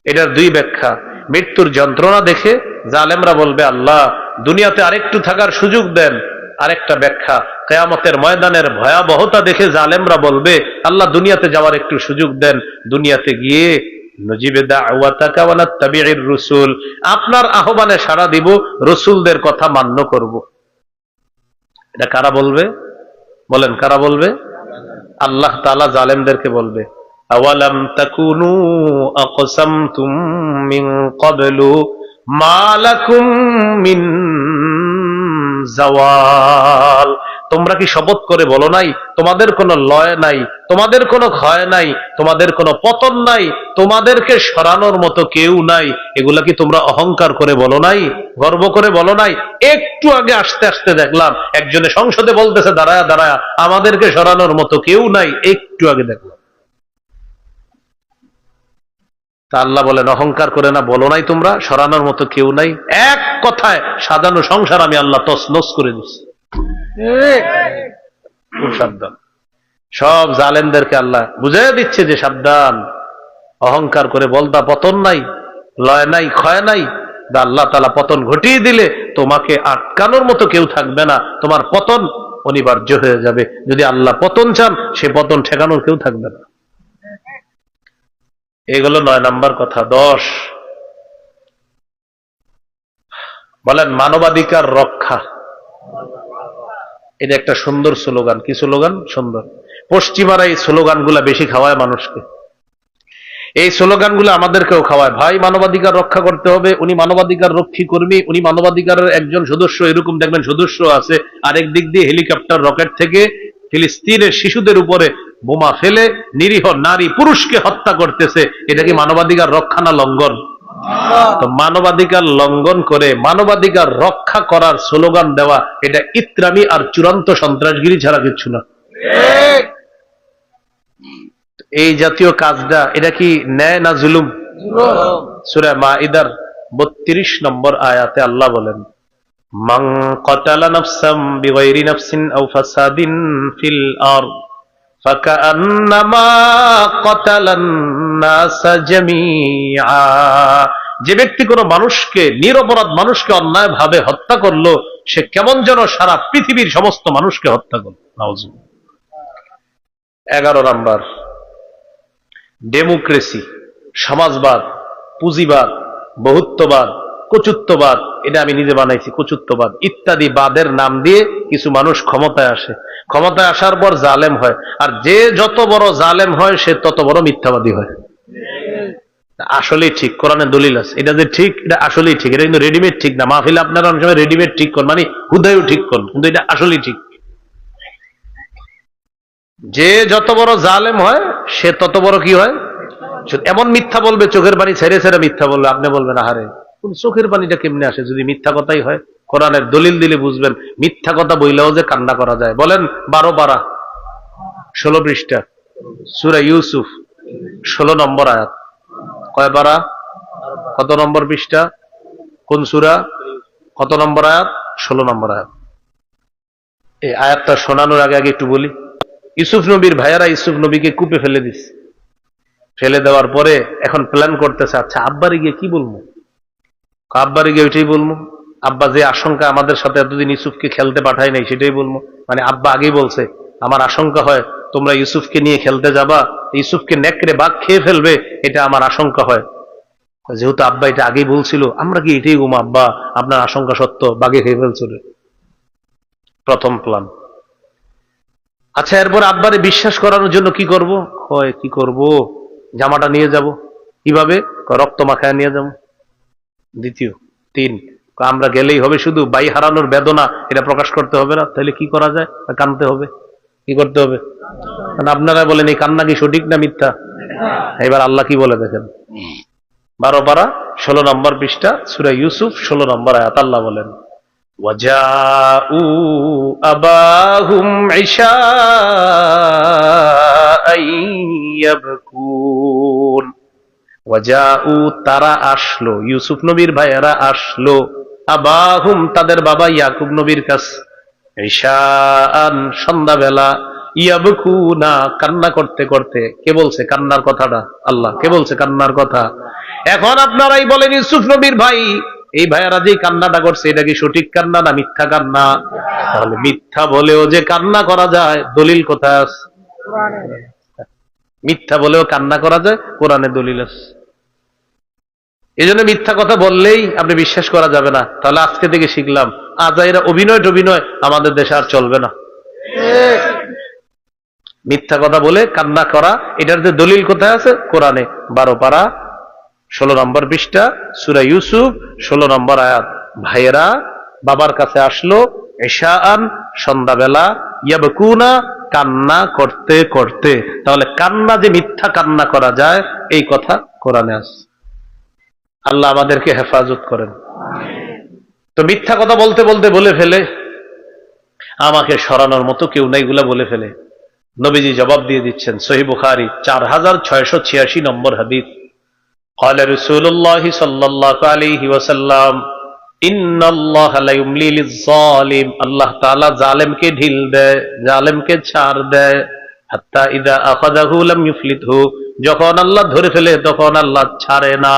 এটার 2 ব্যাখ্যা। মৃত্যুর যন্ত্রণা দেখে জালেমরা বলবে আল্লাহ দুনিয়াতে আরেকটু থাকার সুযোগ দেন। আরেকটা ব্যাখ্যা, কিয়ামতের ময়দানের ভয়াবহতা দেখে জালেমরা বলবে আল্লাহ দুনিয়াতে যাওয়ার একটু সুযোগ দেন, দুনিয়াতে গিয়ে নজিবে দাওয়াতাকা ওয়া নাত্তাবিউর রুসুল, আপনার আহ্বানে সাড়া দিব, রসুলদের কথা মান্য করব। এটা কারা বলবে? বলেন কারা বলবে? আল্লাহ তাআলা জালেমদেরকে বলবে, আওয়ালাম তাকুনু আকসামতুম মিন ক্বাবলু মা লাকুম মিন জাওয়াল। তোমরা কি শপথ করে বলো নাই তোমাদের কোনো লয় নাই, তোমাদের কোনো ক্ষয় নাই, তোমাদের কোনো পতন নাই, তোমাদেরকে সরানোর মতো কেউ নাই? এগুলা কি তোমরা অহংকার করে বলো নাই, গর্ব করে বলো নাই? একটু আগে আসতে আসতে দেখলাম একজনে সংসদে বলতেছে দাঁড়ায়া দাঁড়ায়া, আমাদেরকে সরানোর মতো কেউ নাই। একটু আগে দেখলাম। তা আল্লাহ বলেন অহংকার করে না বলো নাই তোমরা সরানোর মতো কেউ নাই? এক কথায় সাজানো সংসার আমি আল্লাহ তছনছ করে দিচ্ছি। খুব সাবধান। সব জালেমদেরকে আল্লাহ বুঝাইয়া দিচ্ছে যে সাবধান, অহংকার করে বলতা পতন নাই, লয় নাই, ক্ষয় নাই। আল্লাহ তাআলা পতন ঘটিয়ে দিলে তোমাকে আটকানোর মতো কেউ থাকবে না, তোমার পতন অনিবার্য হয়ে যাবে। যদি আল্লাহ পতন চান সে পতন ঠেকানোর কেউ থাকবে না। এগুলো 9 নাম্বার কথা। 10 বলেন মানবাধিকার রক্ষা। এটা একটা সুন্দর স্লোগান। কি স্লোগান? সুন্দর। পশ্চিমারা এই স্লোগানগুলা বেশি খাওয়ায় মানুষকে। এই স্লোগানগুলো আমাদেরকেও খাওয়ায়। ভাই মানবাধিকার রক্ষা করতে হবে, উনি মানবাধিকার রক্ষী কর্মী, উনি মানবাধিকারের একজন সদস্য। এরকম দেখবেন সদস্য আছে। আরেক দিক দিয়ে হেলিকপ্টার রকেট থেকে ফিলিস্তিনের শিশুদের উপরে বোমা ফেলে নিরীহ নারী পুরুষকে হত্যা করতেছে। এটা কি মানবাধিকার রক্ষা না লঙ্ঘন? তো মানবাধিকার লঙ্ঘন করে মানবাধিকার রক্ষা করার স্লোগান দেওয়া এটা ইত্রামি আর চূড়ান্ত সন্ত্রাসগিরি ছাড়া কিছু না। এই জাতীয় কাজটা এটা কি ন্যায় না জুলুম? সূরা মাইদার 32 নম্বর আয়াতে আল্লাহ বলেন, মান কাতালা নাফসাম বিগাইরি নাফসিন আও ফাসাদিন ফিল আরদ ফাকান্নামা কাতালান নাসা জামিআ। যে ব্যক্তি কোনো মানুষকে, নিরপরাধ মানুষকে অন্যায় ভাবে হত্যা করলো, সে কেমন যেন সারা পৃথিবীর সমস্ত মানুষকে হত্যা করল। নাউজুবিল্লাহ। 11 নাম্বার ডেমোক্রেসি, সমাজবাদ, পুঁজিবাদ, বহুত্ববাদ, কচুত্ববাদ। এটা আমি নিজে বানাইছি। কচুত্ববাদ ইত্যাদি বাদের নাম দিয়ে কিছু মানুষ ক্ষমতায় আসে। ক্ষমতায় আসার পর জালেম হয়। আর যে যত বড় জালেম হয় সে তত বড় মিথ্যাবাদী হয়। আসলেই ঠিক, কোরআনে দলিল আছে। এটা যে ঠিক, এটা আসলেই ঠিক। এটা কিন্তু রেডিমেড ঠিক না। মাহফিলে আপনারা অনেক সময় রেডিমেড ঠিক করেন, মানে হুদায়ও ঠিক করেন, কিন্তু এটা আসলেই ঠিক। যে যত বড় জালেম হয় সে তত বড় কি হয়? এমন মিথ্যা বলবে, চোখের পানি ছেড়ে ছেড়ে মিথ্যা বলবে। আপনি বলবেন আহারে চোখের পানিটা কেমনে আসে? যদি মিথ্যা কথাই হয়, কোরআনের দলিল দিলে বুঝবেন। মিথ্যা কথা বইলেও যে কান্না করা যায়। বলেন 12 পারা 16 পৃষ্ঠা সূরা ইউসুফ 16 নম্বর আয়াত। কয় পারা? কত নম্বর পৃষ্ঠা? কোন সূরা? কত নম্বর আয়াত? 16 নম্বর আয়াত। এই আয়াতটা শোনানোর আগে আগে একটু বলি। ইউসুফ নবীর ভাইয়ারা ইউসুফ নবীকে কূপে ফেলে দিচ্ছে। ফেলে দেওয়ার পরে এখন প্ল্যান করতেছে, আচ্ছা আব্বারে গিয়ে কি বলবো? আব্বারে গিয়ে ওইটাই বলবো। আব্বা যে আশঙ্কা আমাদের সাথে এতদিন ইউসুফকে খেলতে পাঠায় নাই সেটাই বলবো। মানে আব্বা আগেই বলছে আমার আশঙ্কা হয় তোমরা ইউসুফকে নিয়ে খেলতে যাবা, ইউসুফকে নেকড়ে বাঘ খেয়ে ফেলবে, এটা আমার আশঙ্কা হয়। যেহেতু আব্বা এটা আগেই বলছিল, আমরা কি এটাই বলবো আব্বা আপনার আশঙ্কা সত্য, বাঘে খেয়ে ফেলছিল। প্রথম প্ল্যান। আচ্ছা এরপর আব্বারে বিশ্বাস করানোর জন্য কি করব? হয় কি করব? জামাটা নিয়ে যাব। কিভাবে? রক্ত মাখায় নিয়ে যাব। দ্বিতীয়। 3, আমরা গেলেই হবে শুধু বাই হারানোর বেদনা এটা প্রকাশ করতে হবে না। তাহলে কি করা যায়? কানতে হবে। কি করতে হবে? আপনারা বলেন এই কান্না কি সঠিক না মিথ্যা? এবার আল্লাহ কি বলে দেখেন। 12 পারা 16 নম্বর পৃষ্ঠা সূরা ইউসুফ 16 নম্বর আয়াত। আল্লাহ বলেন ওয়াজাউ আবাহুম ইশাআন ইয়াবকুন। ওয়াজাউ তারা আসলো, ইউসুফ নবীর ভাইয়েরা আসলো, আবাহুম তাদের বাবা ইয়াকুব নবীর কাছে, ইশাআন সন্ধ্যাবেলা, ইয়াবকুনা কান্না করতে করতে। কে বলছে কান্নার কথাটা? আল্লাহ। কে বলছে কান্নার কথা? এখন আপনারাই বলেন ইউসুফ নবীর ভাই এই ভাইয়ারা যে কান্নাটা করছে এটা কি সঠিক কান্না না মিথ্যা কান্না? তাহলে মিথ্যা বলেও যে কান্না করা যায় দলিল কোথায় আছে? মিথ্যা বলেও কান্না করা যায়, কোরআনে দলিল আছে। এই জন্য মিথ্যা কথা বললেই আপনি বিশ্বাস করা যাবে না। তাহলে আজকে থেকে শিখলাম আজাইরা অভিনয় টভিনয় আমাদের দেশে আর চলবে না। মিথ্যা কথা বলে কান্না করা, এটার যে দলিল কোথায় আছে? কোরআনে 12 পারা 16 নম্বর পৃষ্ঠা সূরা ইউসুফ 16 নম্বর আয়াত। ভাইয়েরা বাবার কাছে আসলো ইশাআন, সন্ধ্যাবেলা, ইয়াবকুনা, কান্না করতে করতে। তাহলে কান্না যে মিথ্যা কান্না করা যায়, এই কথা কোরআনে আছে। আল্লাহ আমাদেরকে হেফাজত করেন। তো মিথ্যা কথা বলতে বলতে বলে ফেলে, আমাকে সরানোর মতো কেউ নাই, এগুলা বলে ফেলে। নবীজি জবাব দিয়ে দিচ্ছেন, সহিহ বুখারী 4686 নম্বর হাদিস। قال رسول الله صلى الله عليه وسلم ان الله لا يملي للظالم, আল্লাহ তাআলা জালেমকে ঢিল দেয়, জালেমকে ছাড় দেয়, হাত্তা ইযা আখাযাহু লাম ইউফলিতহু, যখন আল্লাহ ধরে ফেলে তখন আল্লাহ ছাড়ে না।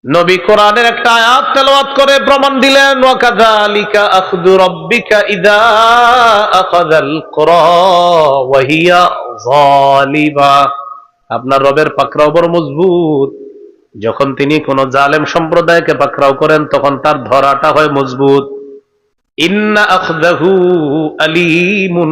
নবী কোরআনের একটা আয়াত তেলাওয়াত করে প্রমাণ দিলেন, ওয়া কাযালিকা আখযু রাব্বিকা ইযা আখাযাল কুরা ওয়া হিয়া যালিমা, আপনার রবের পাকড়াও বড় মজবুত। যখন তিনি কোন জালেম সম্প্রদায়কে পাকড়াও করেন তখন তার ধরাটা হয় মজবুত। ইন্না আখযাহু আলীমুন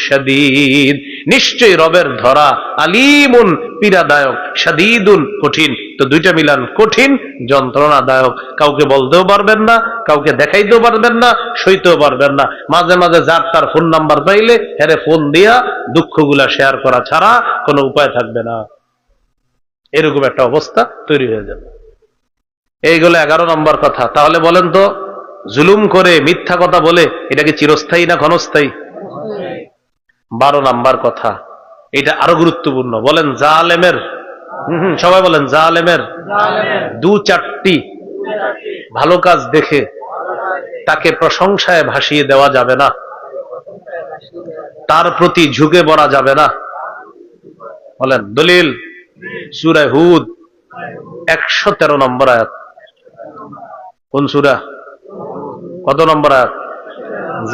শাদীদ, নিশ্চয়ই রবের ধরা আলীমুন পীড়াদায়ক, শাদীদুন কঠিন। তো দুইটা মিলান, কঠিন যন্ত্রণাদায়ক। কাউকে বলতেও পারবেন না, কাউকে দেখাইতেও পারবেন না, সইতেও পারবেন না। মাঝে মাঝে যার তার ফোন নাম্বার পাইলে হেরে ফোন দিয়া দুঃখগুলা শেয়ার করা ছাড়া কোনো উপায় থাকবে না। এরকম একটা অবস্থা তৈরি হয়ে যাবে। এইগুলো 11 নম্বর কথা। তাহলে বলেন তো, জুলুম করে মিথ্যা কথা বলে এটা কি চিরস্থায়ী না ক্ষণস্থায়ী? 12 নম্বর কথা, এটা আরো গুরুত্বপূর্ণ। বলেন জালেমের, সবাই বলেন জালেমের 2-4টি ভালো কাজ দেখে তাকে প্রশংসায় ভাসিয়ে দেওয়া যাবে না, তার প্রতি ঝুঁকে পড়া যাবে না। বলেন দলিল, সূরা হুদ 113 নম্বর আয়াত। কোন সূরা? কত নম্বর আয়াত?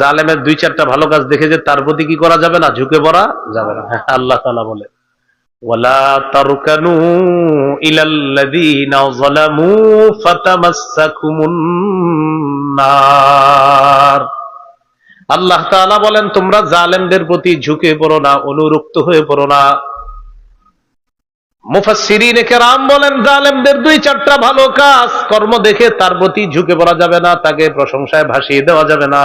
জালেমের 2-4টা ভালো কাজ দেখে যে তার প্রতি কি করা যাবে না? ঝুঁকে পড়া যাবে না। আল্লাহ তাআলা বলে, ওয়ালা তারকানু ইলাল্লাযীনা যালামু ফাতামাসসাকুমুন নার। আল্লাহ তাআলা বলেন, তোমরা জালেমদের প্রতি ঝুঁকে পড়ো না, অনুরক্ত হয়ে পড়ো না। মুফাসসিরিনে কেরাম বলেন, জালেমদের 2-4টা ভালো কাজ কর্ম দেখে তার প্রতি ঝুঁকে পড়া যাবে না, তাকে প্রশংসায় ভাসিয়ে দেওয়া যাবে না।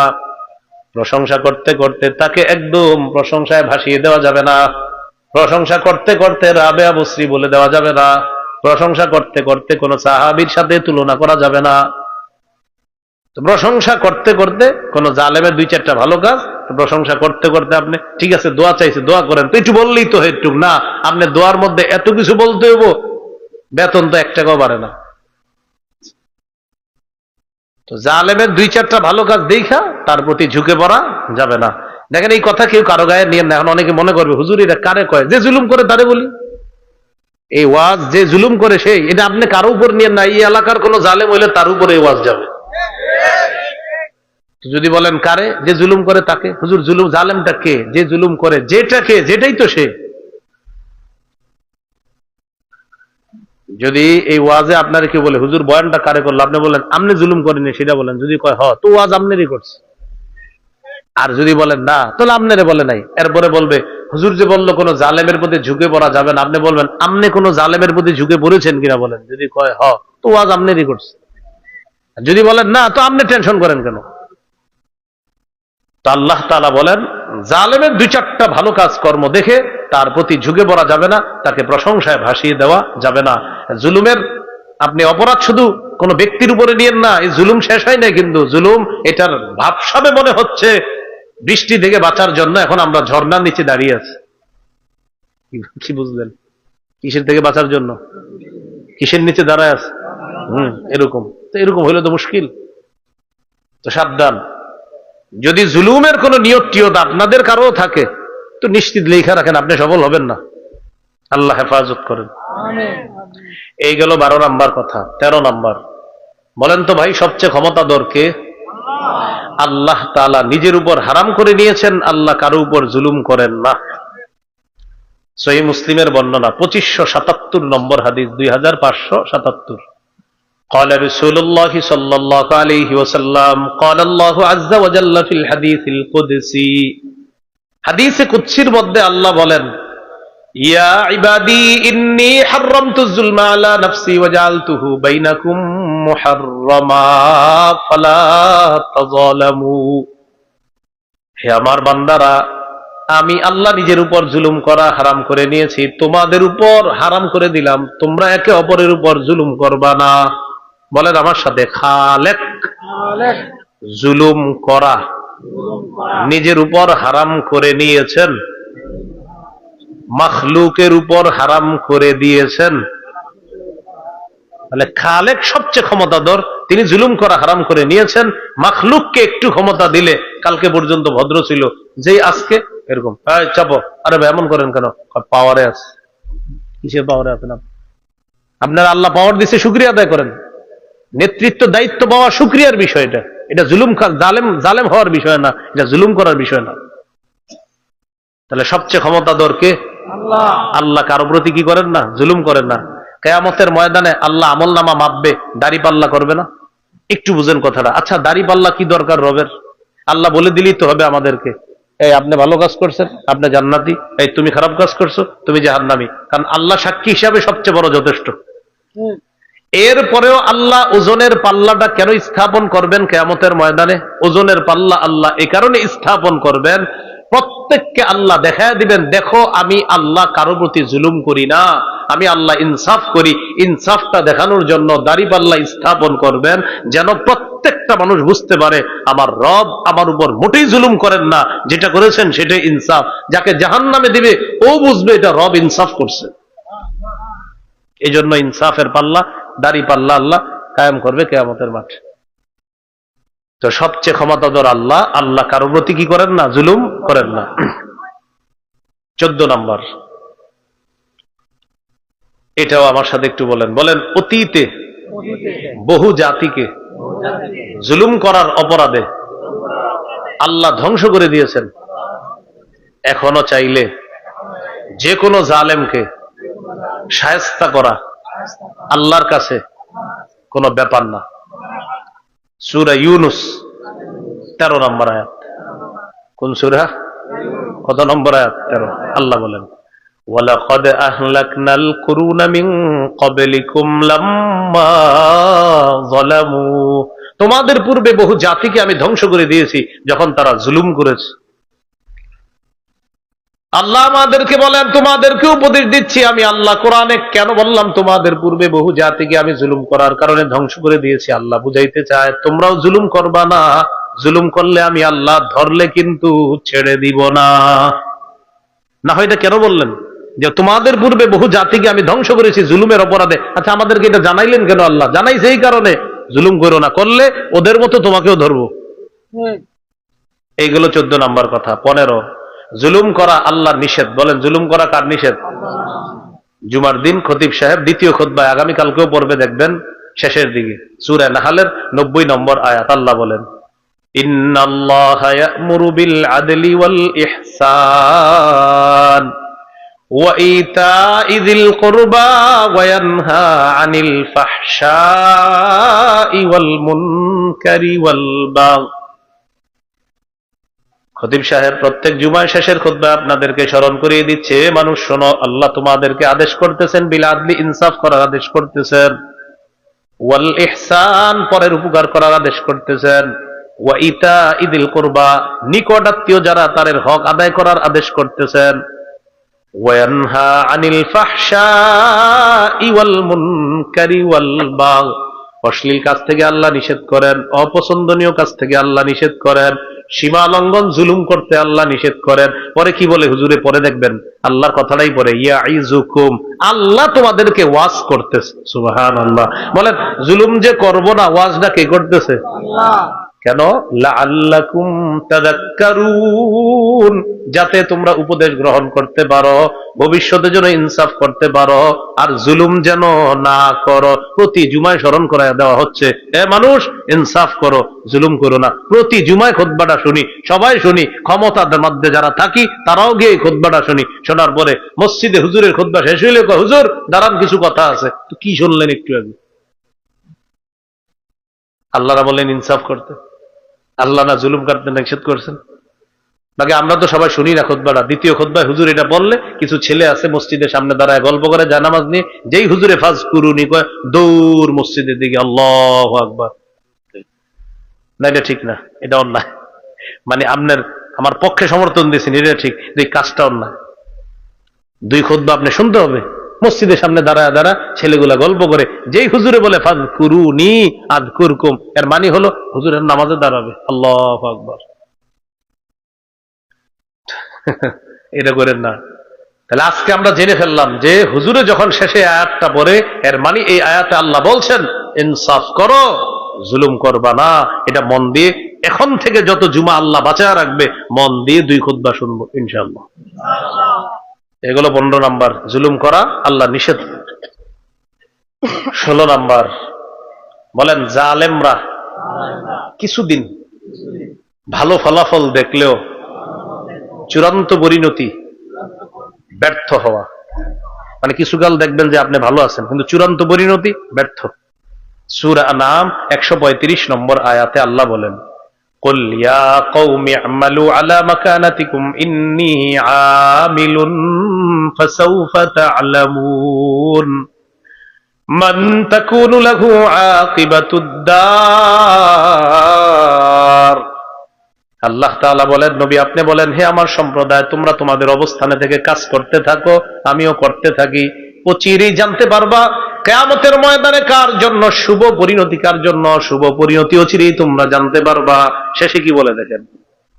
প্রশংসা করতে করতে তাকে একদম প্রশংসায় ভাসিয়ে দেওয়া যাবে না। প্রশংসা করতে করতে রাবেয়া বসরি বলে দেওয়া যাবে না। প্রশংসা করতে করতে কোন সাহাবীর সাথে তুলনা করা যাবে না। তো প্রশংসা করতে করতে কোন জালেমের 2-4টা ভালো কাজ প্রশংসা করতে করতে আপনি, ঠিক আছে দোয়া চাইছে, দোয়া করেন, তো একটু বললেই তো একটু না, আপনি দোয়ার মধ্যে এত কিছু বলতে হইব, বেতন তো 1 টাকাও বাড়ে না। তো জালেমের 2-4টা ভালো কাজ দেখা তার প্রতি ঝুঁকে পড়া যাবে না। দেখেন এই কথা কেউ কারো গায়ে নিয়ে না। এখন অনেকে মনে করবে, হুজুর এটা কারে কয়? যে জুলুম করে তারে বলি। এই ওয়াজ যে জুলুম করে সেই, এটা আপনি কারো উপর নিয়ে না। এই এলাকার কোন জালেম হইলে তার উপরে এই ওয়াজ যাবে। যদি বলেন কারে? যে জুলুম করে তাকে। হুজুর জুলুম, জালেমটা কে? যে জুলুম করে, যেটাকে, যেটাই তো সে। যদি এই ওয়াজে আপনার কেউ বলে, হুজুর বয়ানটা কারে করলো, আপনি বলেন আপনি জুলুম করেনি, সেটা বলেন। যদি কয় হ, তো ওয়াজ আপনারই করছে। আর যদি বলেন না, তাহলে আপনারে বলে নাই। এরপরে বলবে, হুজুর যে বললো কোন জালেমের প্রতি ঝুঁকে পড়া যাবে না, আপনি বলবেন আপনি কোন জালেমের প্রতি ঝুঁকে পড়েছেন কিনা বলেন। যদি কয় হ, তো ওয়াজ আপনারই করছে। যদি বলেন না, তো আপনি টেনশন করেন কেন? তো আল্লাহ তাআলা বলেন, জালেমের 2-4টা ভালো কাজ কর্ম দেখে তার প্রতি ঝুঁকে পড়া যাবে না, তাকে প্রশংসায় ভাসিয়ে দেওয়া যাবে না। জুলুমের আপনি অপরাধ শুধু কোন ব্যক্তির উপরে নিয়েন না। এই জুলুম শেষ হয় না, কিন্তু জুলুম এটার ভাবসাবে মনে হচ্ছে বৃষ্টি থেকে বাঁচার জন্য এখন আমরা ঝর্ণার নিচে দাঁড়িয়ে আছি। কি বুঝলেন? কিসের থেকে বাঁচার জন্য কিসের নিচে দাঁড়ায় আছে? এরকম। তো এরকম হইলে তো মুশকিল। তো সাবধান, যদি জুলুমের কোন নিয়ত টিয়ত আপনাদের কারো থাকে, তো নিশ্চিত লেখা রাখেন, আপনি সফল হবেন না। আল্লাহ হেফাজত করেন। এই গেল 12 নম্বর কথা। 13 নম্বর, বলেন তো ভাই, সবচেয়ে ক্ষমতাধর কে? আল্লাহ তাআলা নিজের উপর হারাম করে নিয়েছেন, আল্লাহ কারো উপর জুলুম করেন না। সহিহ মুসলিমের বর্ণনা 2577 নম্বর হাদিস, 2577। قال رسول الله صلى الله عليه وسلم قال الله عز وجل في الحديث القدسي হাদিসে কুদসির মধ্যে আল্লাহ বলেন ইয়া ইবাদি ইন্নী হারামতুজ যুলমা আলা নাফসি ওয়া জাআলতুহু বাইনাকুম মুহাররামা ফালা তাযালামু। হে আমার বান্দারা, আমি আল্লাহ নিজের উপর জুলুম করা হারাম করে নিয়েছি, তোমাদের উপর হারাম করে দিলাম, তোমরা একে অপরের উপর জুলুম করবা না। বলেন আমার সাথে, খালেক, জুলুম করা নিজের উপর হারাম করে নিয়েছেন, মাখলুকের উপর হারাম করে দিয়েছেন। তাহলে খালেক সবচেয়ে ক্ষমতাধর, তিনি জুলুম করা হারাম করে নিয়েছেন। মাখলুককে একটু ক্ষমতা দিলে, কালকে পর্যন্ত ভদ্র ছিল, যেই আজকে এরকম চাপো, আরে ভাই এমন করেন কেন, পাওয়ারে আছে। কিসের পাওয়ারে আছেন আপনার? আল্লাহ পাওয়ার দিচ্ছে, শুকরিয়া আদায় করেন। নেতৃত্ব দায়িত্ব পাওয়া শুকরিয়ার বিষয়, এটা জুলুম জালেম হওয়ার বিষয় না, এটা জুলুম করার বিষয় না। তাহলে সবচেয়ে ক্ষমতাধর কে? আল্লাহ। আল্লাহ কারো প্রতি কি করেন না? জুলুম করেন না। কিয়ামতের ময়দানে আল্লাহ আমল নামা মাপবে, দাড়ি পাল্লা করবে না। একটু বুঝেন কথাটা। আচ্ছা, দাড়ি পাল্লা কি দরকার রবের? আল্লাহ বলে দিলেই তো হবে আমাদেরকে, এই আপনি ভালো কাজ করছেন, আপনি জান্নাতি, এই তুমি খারাপ কাজ করছো, তুমি জাহান্নামী। কারণ আল্লাহ সাক্ষী হিসাবে সবচেয়ে বড় যথেষ্ট। এরপরেও আল্লাহ ওজনের পাল্লাটা কেন স্থাপন করবেন কিয়ামতের ময়দানে? ওজনের পাল্লা আল্লাহ এই কারণে স্থাপন করবেন, প্রত্যেককে আল্লাহ দেখায় দিবেন, দেখো আমি আল্লাহ কারো প্রতি জুলুম করি না, আমি আল্লাহ ইনসাফ করি। ইনসাফটা দেখানোর জন্য দাড়ি পাল্লা স্থাপন করবেন, যেন প্রত্যেকটা মানুষ বুঝতে পারে আমার রব আমার উপর মোটেই জুলুম করেন না, যেটা করেছেন সেটাই ইনসাফ। যাকে জাহান্নামে দিবে ও বুঝবে এটা রব ইনসাফ করছে। এই জন্য ইনসাফের পাল্লা, দাড়ি পাল্লা আল্লাহ কায়েম করবে কিয়ামতের মাঠে। তো সবচেয়ে ক্ষমতাধর আল্লাহ, আল্লাহ কারোর প্রতি কি করেন না? জুলুম করেন না। 14 নম্বর, এটাও আমার সাথে একটু বলেন। বলেন, অতীতে বহু জাতিকে জুলুম করার অপরাধে আল্লাহ ধ্বংস করে দিয়েছেন। এখনো চাইলে যে কোনো জালেমকে শায়েস্তা করা আল্লাহর কাছে কোনো ব্যাপার না। সূরা ইউনুস 13 নম্বর আয়াত। কোন সূরা? কত নম্বর আয়াত? 13। আল্লাহ বলেন, ওয়ালাকাদ আহলাকনাল কুরুনা মিন ক্বাবলিকুম লাম্মা যালামু। তোমাদের পূর্বে বহু জাতিকে আমি ধ্বংস করে দিয়েছি যখন তারা জুলুম করেছে। আল্লাহ আমাদেরকে বলেন, তোমাদেরকে উপদেশ দিচ্ছি আমি আল্লাহ। কোরআনে কেন বললাম তোমাদের পূর্বে বহু জাতিকে আমি জুলুম করার কারণে ধ্বংস করে দিয়েছি? আল্লাহ বুঝাইতে চায় তোমরাও জুলুম করবা না, জুলুম করলে আমি আল্লাহ ধরলে কিন্তু ছেড়ে দিব না। না হয় এটা কেন বললেন যে তোমাদের পূর্বে বহু জাতিকে আমি ধ্বংস করেছি জুলুমের অপরাধে? আচ্ছা, আমাদেরকে এটা জানাইলেন কেন? আল্লাহ জানাইছে এই কারণে, জুলুম করো না, করলে ওদের মতো তোমাকেও ধরবো। এইগুলো 14 নম্বর কথা। 15, জুলুম করা আল্লাহর নিষেধ। বলেন, জুলুম করা কার নিষেধ? জুমার দিন খতিব সাহেব দ্বিতীয় খুতবায়, আগামীকালকেও পড়বে, দেখবেন শেষের দিকে সূরা নাহলের 90 নম্বর আয়াত। আল্লাহ বলেন, ইন্নাল্লাহা ইয়া'মুরু বিল আদলি ওয়াল ইহসান ওয়া ইতা'i যিল কুরবা ওয়া ইয়ানহা আনিল ফাহশাই ওয়াল মুনকারি ওয়াল বাগই। খতিব সাহেব প্রত্যেক জুমায় শেষের খুতবা আপনাদেরকে স্মরণ করিয়ে দিচ্ছে, মানুষ শোনো, আল্লাহ তোমাদেরকে আদেশ করতেছেন বিল আদলি, ইনসাফ করার আদেশ করতেছেন, ওয়াল ইহসান, পরের উপকার করার আদেশ করতেছেন, ওয়া ইতা'i যিল কুরবা, নিকটাত্মীয় যারা তাদের হক আদায় করার আদেশ করতেছেন, ওয়া ইয়ানহা আনিল ফাহশাই ওয়াল মুনকারি ওয়াল বাগই, অশ্লীল কাজ থেকে আল্লাহ নিষেধ করেন, অপছন্দনীয় কাজ থেকে আল্লাহ নিষেধ করেন, সীমা লঙ্ঘন জুলুম করতে আল্লাহ নিষেধ করেন। পরে কি বলে হুজুরে? পরে দেখবেন আল্লাহর কথাটাই পরে, ইয়াইজুকুম, আল্লাহ তোমাদেরকে ওয়াজ করতেছে। সুবহানাল্লাহ। বলেন, জুলুম যে করব না, ওয়াজটা কে করতেছে? আল্লাহ। কেন? লাআল্লাকুম তাযাক্কারুন, যাতে তোমরা উপদেশ গ্রহণ করতে পারো, ভবিষ্যতে যেন ইনসাফ করতে পারো, আর জুলুম যেন না করো। প্রতি জুমায় স্মরণ করায় দেওয়া হচ্ছে, এ মানুষ ইনসাফ করো, জুলুম করো না। প্রতি জুমায় খুতবাটা শুনি, সবাই শুনি, ক্ষমতার মধ্যে যারা থাকি তারাও গিয়ে খুতবাটা শুনি। শোনার পরে মসজিদে হুজুরের খুতবা শেষ হইলে হুজুর দাঁড়ান, কিছু কথা আছে। তো কি শুনলেন একটু আগে? আল্লাহরা বলেন ইনসাফ করতে, আল্লাহ না জুলুম করতে নিষেধ করছেন? বাকি আমরা তো সবাই শুনি না খুতবাটা। দ্বিতীয় খুতবায় হুজুর এটা বললে কিছু ছেলে আছে মসজিদের সামনে দাঁড়ায় গল্প করে জানামাজ নিয়ে, যেই হুজুরে ফাজ কুরুনি কয় দৌড় মসজিদের দিকে, আল্লাহু আকবার। না, এটা ঠিক না, এটা অন্যায়। মানে আপনার আমার পক্ষে সমর্থন দিয়েছেন, এটা ঠিক, এই কাজটা অন্যায়। দুই খুতবা আপনি শুনতে হবে মসজিদের সামনে দাঁড়ায় দাঁড়া ছেলেগুলা গল্প করে, যেই হুজুরে বলে ফাজ কুরুনি আযকুরকুম, এর মানে হলো হুজুরের নামাজে দাঁড়াবে, আল্লাহু আকবার। এটা করেন না। তাহলে আজকে আমরা জেনে ফেললাম যে হুজুরে যখন শেষে আয়াতটা পড়ে, এর মানে এই আয়াতে আল্লাহ বলছেন ইনসাফ করো, জুলুম করবা না। এটা মন দিয়ে এখন থেকে যত জুমা আল্লাহ বাঁচায় রাখবে, মন দিয়ে দুই খুতবা শুনবো ইনশাআল্লাহ। এগুলো 15 নাম্বার, জুলুম করা আল্লাহ নিষেধ। 16 নাম্বার, বলেন জালেমরা কিছুদিন ভালো ফলাফল দেখলেও চূড়ান্ত পরিণতি ব্যর্থ হওয়া। মানে কিছুকাল দেখবেন যে আপনি ভালো আছেন, কিন্তু চূড়ান্ত পরিণতি ব্যর্থ। সূরা আনআম 135 নম্বর আয়াতে আল্লাহ বলেন, কুল ইয়া কওমি আমালু আলা মাকানাতিকুম ইন্নী আমিলুন ফাসাউফা তা'লামুন মান তাকুনু লাহু আকিবাতুদ দার। আল্লাহ তাআলা বলেন, নবী আপনি বলেন, হে আমার সম্প্রদায়, তোমরা তোমাদের অবস্থানে থেকে কাজ করতে থাকো, আমিও করতে থাকি। অচিরেই জানতে পারবা কিয়ামতের ময়দানে কার জন্য শুভ পরিণতি, কার জন্য অশুভ পরিণতি, অচিরেই তোমরা জানতে পারবা। শেষে কি বলে দেখেন,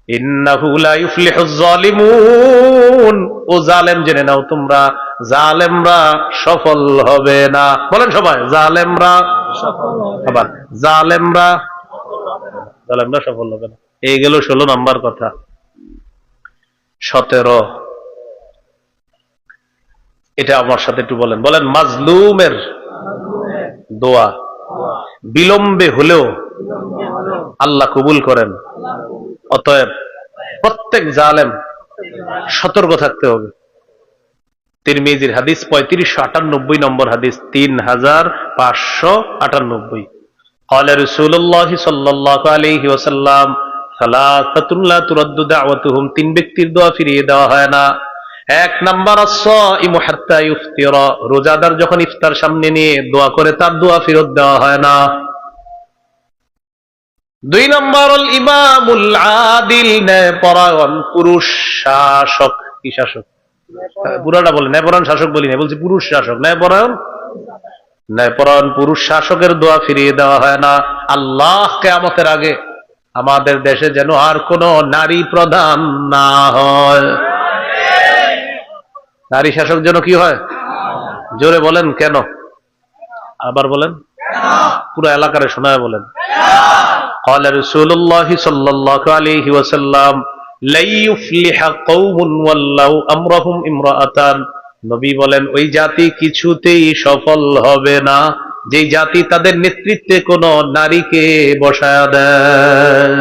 ইন্নাহু লা ইফলিহুজ জালিমুন, ও জালেম জেনে নাও তোমরা, জালেমরা সফল হবে না। বলেন সবাই, জালেমরা সফল হবে না। আবার জালেমরা সফল হবে না। এই গেল 16 নাম্বার কথা। 17, এটা আমার সাথে একটু বলেন, বলেন মাজলুমের দোয়া বিলম্বে হলেও আল্লাহ কবুল করেন। অতএব প্রত্যেক জালেম সতর্ক থাকতে হবে। তিরমিজির হাদিস 3598 নম্বর হাদিস, 3598। قال رسول الله صلى الله عليه وسلم ثلاثة لا ترد دعوتهم, 3 ব্যক্তির দোয়া ফিরিয়ে দেওয়া হয় না। 1 নাম্বার আস-সাইমু হাত্তা ইফতিরা, রোজাদার যখন ইফতার সামনে নিয়ে দোয়া করে তার দোয়া ফেরত দেওয়া হয় না। 2 নাম্বার আল ইমামুল আদিল, ন্যায়পরায়ণ পুরুষ শাসক। কি শাসক? পুরাটা বলে ন্যায়পরায়ণ শাসক বলি না, বলছি পুরুষ শাসক। ন্যায়পরায়ণ পুরুষ শাসকের দোয়া ফিরিয়ে দেওয়া হয় না। আল্লাহ কিয়ামতের আগে আমাদের দেশে যেন আর কোন নারী প্রধান না হয়। নারী শাসক যেন কি হয়? জোরে বলেন কেন? আবার বলেন, পুরো এলাকারে শোনায় বলেন। قال رسول الله صلى الله عليه وسلم لا يفلح قوم ولوا امرهم امرأتان, নবী বলেন ওই জাতি কিছুতেই সফল হবে না যে জাতি তাদের নেতৃত্বে কোন নারীকে বসায় দেয়।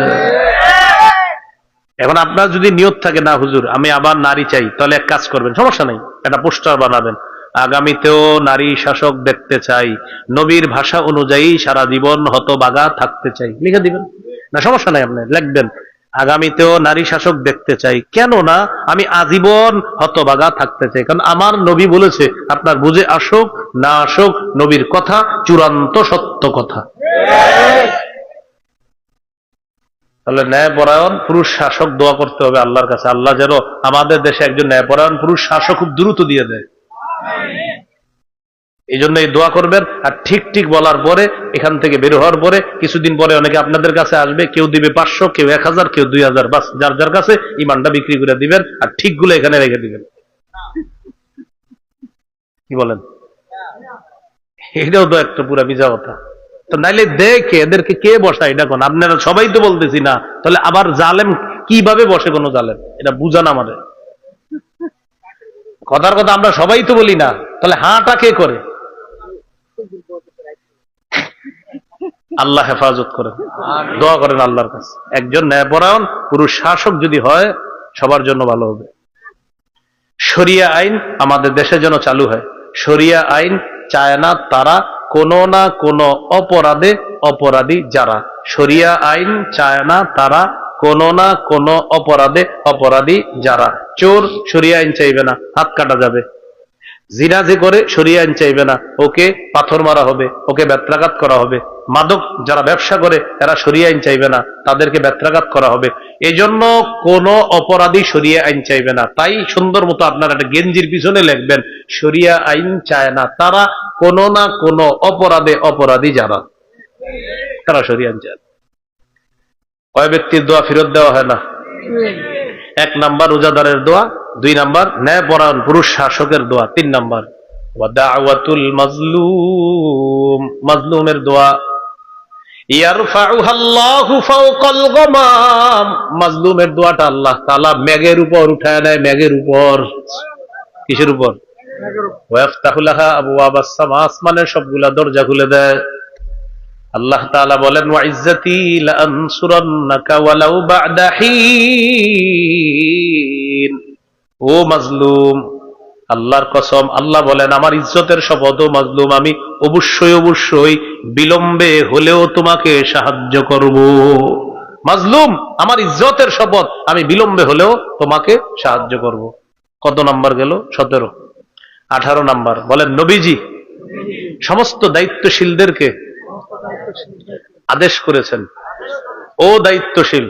এখন আপনার যদি নিয়ত থাকে না হুজুর আমি আবার নারী চাই, তাহলে এক কাজ করবেন, সমস্যা নেই, একটা পোস্টার বানাবেন, আগামীতেও নারী শাসক দেখতে চাই, নবীর ভাষা অনুযায়ী সারা জীবন হতবাগা থাকতে চাই, লিখে দিবেন না, সমস্যা নাই, আপনি লিখবেন আগামীতেও নারী শাসক দেখতে চাই, কেন না আমি আজীবন হতবাগা থাকতে চাই, কারণ আমার নবী বলেছে, আপনার বুঝে আসুক না আসুক নবীর কথা চূড়ান্ত সত্য কথা। তাহলে ন্যায়পরায়ণ পুরুষ শাসক দোয়া করতে হবে আল্লাহর কাছে, আল্লাহ যেন আমাদের দেশে একজন ন্যায়পরায়ণ পুরুষ শাসক খুব দ্রুত দিয়ে দেয়। এই জন্য এই দোয়া করবেন। আর ঠিক ঠিক বলার পরে এখান থেকে বের হওয়ার পরে কিছুদিন পরে অনেকে আপনাদের কাছে আসবে, কেউ দিবে 500, কেউ 1000, কেউ 2000, বাস যার যার কাছে ইমানটা বিক্রি করে দিবেন, আর ঠিকগুলো এখানে রেখে দিবেন। কি বলেন? এটাও তো একটা পুরা বিজা কথা। তো নাইলে দেখে এদেরকে কে বসায় এটা কোন? আপনারা সবাই তো বলতেছি না, তাহলে আবার জালেম কিভাবে বসে কোন জালেম? এটা বুঝান আমাদের। কথার কথা আমরা সবাই তো বলি না, তাহলে হাঁটা কে করে? আল্লাহ হেফাজত করেন, দোয়া করেন আল্লাহর কাছে। একজন ন্যায়পরায়ণ পুরুষ শাসক যদি হয় সবার জন্য ভালো হবে। শরিয়া আইন আমাদের দেশে যেন চালু হয়। শরিয়া আইন চায় না তারা কোন না কোন অপরাধে অপরাধী যারা। শরিয়া আইন চায় না তারা কোন না কোন অপরাধে অপরাধী যারা। চোর শরিয়া আইন চাইবে না, হাত কাটা যাবে। জিনা যে করে শরিয়া আইন চাইবে না, ওকে পাথর মারা হবে, ওকে বেত্রাঘাত করা হবে। মাদক যারা ব্যবসা করে এরা শরিয়া আইন চাইবে না, তাদেরকে বেত্রাঘাত করা হবে। এই জন্য কোন অপরাধী শরিয়া আইন চাইবে না। তাই সুন্দর মতো আপনারা একটা গেঞ্জির পিছনে লিখবেন, শরিয়া আইন চায় না তারা কোন না কোন অপরাধে অপরাধী যারা, তারা শরিয়া আইন চায়। কয় ব্যক্তির দোয়া ফেরত দেওয়া হয় না? 1 নাম্বার রোজাদারের দোয়া, 2 নাম্বার ন্যায়পরায়ণ পুরুষ শাসকের দোয়া, 3 নাম্বার ওয়া দাওয়াতুল মাজলুম, মাজলুমের দোয়া। ইয়ারফাউহা আল্লাহু ফাওকাল গামাম, মাজলুমের দোয়াটা আল্লাহ তাআলা মেঘের উপর উঠায় নেয়, মেঘের উপর। কিসের উপর? ওয়া ইফতাহু লাহা আবওয়াবাস সামা, আসমানের সবগুলা দরজা খুলে দেয়। আল্লাহ তাআলা বলেন ওয়া ইজ্জাতি লা আনসুরান্নাকা ওয়ালাউ বা'দা হিন। ও মাজলুম, আল্লাহর কসম, আল্লাহ বলেন আমার ইজ্জতের শপথ, ও মাজলুম, আমি অবশ্যই অবশ্যই বিলম্বে হলেও তোমাকে সাহায্য করব। মাজলুম, আমার ইজ্জতের শপথ, আমি বিলম্বে হলেও তোমাকে সাহায্য করব। কত নাম্বার গেল? 17। 18 নাম্বার বলেন নবীজি সমস্ত দায়িত্বশীলদেরকে আদেশ করেছেন, ও দায়িত্বশীল,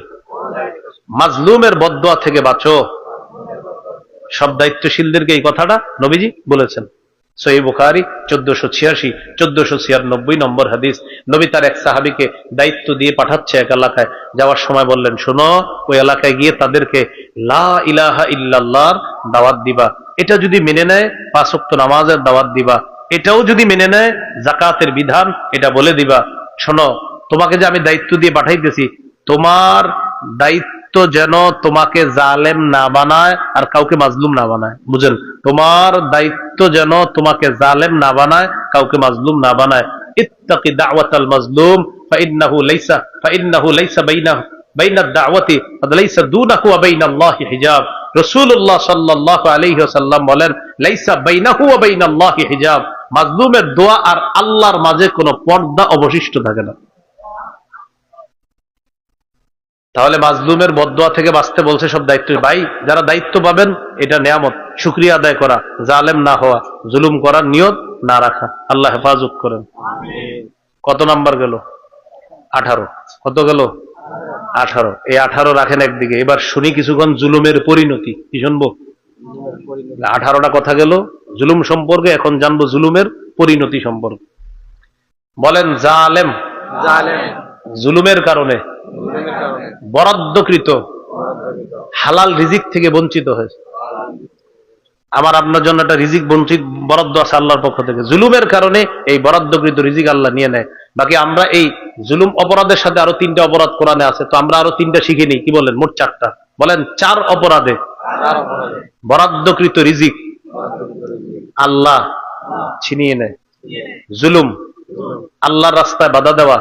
মাজলুমের বদদোয়া থেকে বাঁচো। সব দায়িত্বশীলদেরকে এই কথাটা নবীজি বলেছেন। সহিহ বুখারী 1486 1496 নম্বর হাদিস। নবী তার এক সাহাবীকে দায়িত্ব দিয়ে পাঠাচ্ছে এক এলাকায়, যাওয়ার সময় বললেন, শোনো, ওই এলাকায় গিয়ে তাদেরকে লা ইলাহা ইল্লাল্লাহর দাওয়াত দিবা। এটা যদি মেনে নেয় 5 ওয়াক্ত নামাজের দাওয়াত দিবা। এটাও যদি মেনে নেয় যাকাতের বিধান এটা বলে দিবা। শোনো, তোমাকে যে আমি দায়িত্ব দিয়ে পাঠাইতেছি, তোমার দায়িত্ব যেন তোমাকে জালেম না বানায় আর কাউকে মাজলুম না বানায়। বুঝেন? তোমার দায়িত্ব যেন তোমাকে জালেম না বানায়, কাউকে মাজলুম না বানায়। ইত্তাকি দাওয়াতাল মাজলুম ফাইন্নাহু লাইসা বাইনাদ দাওয়াতি লাইসা দুনাহু ওয়া বাইনাল্লাহি হিজাব। রাসূলুল্লাহ সাল্লাল্লাহু আলাইহি ওয়াসাল্লাম বলেন, লাইসা বাইনাহু ওয়া বাইনাল্লাহি হিজাব। মাজলুমের দোয়া আর আল্লাহর মাঝে কোনো পর্দা অবশিষ্ট থাকে না। তাহলে মাজলুমের বদদোয়া থেকে বাঁচতে বলছে সব দায়িত্ব। ভাই, যারা দায়িত্ব পাবেন এটা নিয়ামত, শুকরিয়া আদায় করা, জালেম না হওয়া, জুলুম করার নিয়ত না রাখা। আল্লাহ হেফাজত করেন। কত নাম্বার গেল? 18। কত গেল? 18। এই 18 রাখেন একদিকে। এবার শুনি কিছুক্ষণ জুলুমের পরিণতি। কি শুনবো? 18টা কথা গেল জুলুম সম্পর্কে, এখন জানবো জুলুমের পরিণতি সম্পর্কে। বলেন, জালেম জুলুমের কারণে বরাদ্দকৃত হালাল রিজিক থেকে বঞ্চিত হয়েছে। আমার আপনার জন্য একটা রিজিক বরাদ্দ আছে আল্লাহর পক্ষ থেকে। জুলুমের কারণে এই বরাদ্দকৃত রিজিক আল্লাহ নিয়ে নেয়। বাকি আমরা এই জুলুম অপরাধের সাথে আরো 3টা অপরাধ কোরআনে আছে, তো আমরা আরো 3টা শিখে নিই। কি বলেন? মোট 4টা। বলেন, 4 অপরাধে বরাদ্দকৃত রিজিক আল্লাহ ছিনিয়ে নেয়। জুলুম, আল্লাহর রাস্তায় বাধা দেওয়া,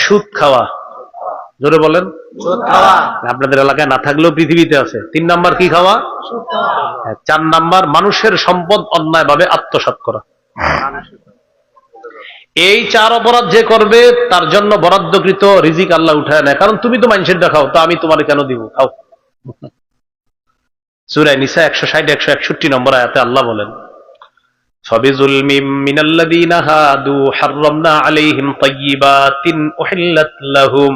সুদ খাওয়া। জোরে বলেন। আপনাদের এলাকায় না থাকলেও পৃথিবীতে আছে। 3 নাম্বার কি খাওয়া? 4 নাম্বার মানুষের সম্পদ অন্যায়ভাবে আত্মসাৎ করা। এই 4 অপরাধ যে করবে তার জন্য বরাদ্দকৃত রিজিক আল্লাহ উঠায় নেয়। কারণ তুমি তো মানুষের দেখাও, তা আমি তোমার কেন দিব? খাও। সূরা নিসা 160 161 নম্বর আয়াতে আল্লাহ বলেন, ফাবিজুলমিম মিনাল্লাযীনা হাদু হাররামনা আলাইহিম তাইয়্যিবাতিন উহিল্লাত লাহুম।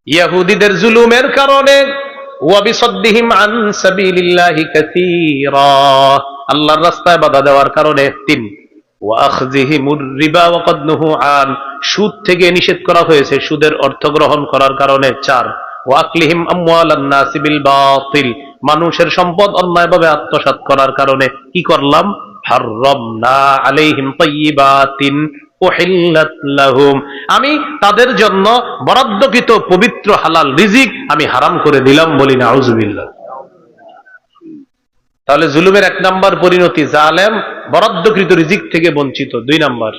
ইহুদীদের জুলুমের কারণে ওয়া বিসাদ্দিহিম আন সাবিলিল্লাহি কাসীরা, আল্লাহর রাস্তায় বাধা দেওয়ার কারণে 3, ওয়া আখযিহিমুর রিবা ওয়া ক্বাদ নুহু আন, সুদ থেকে নিষেধ করা হয়েছে, সুদের অর্থ গ্রহণ করার কারণে 4, ওয়া আকলিহিম আমওয়ালান নাসি বিল বাতিল, মানুষের সম্পদ অন্যায়ভাবে আত্মসাৎ করার কারণে কি করলাম? হাররামনা আলাইহিম তাইয়্যিবাতিন উহিল্লাত লাহুম, আমি তাদের জন্য বরাদ্দকৃত পবিত্র হালাল রিজিক আমি হারাম করে দিলাম। বলি নাউযুবিল্লাহ। তাহলে জুলুমের 1 নাম্বার পরিণতি, জালেম বরাদ্দকৃত রিজিক থেকে বঞ্চিত। 2 নাম্বার,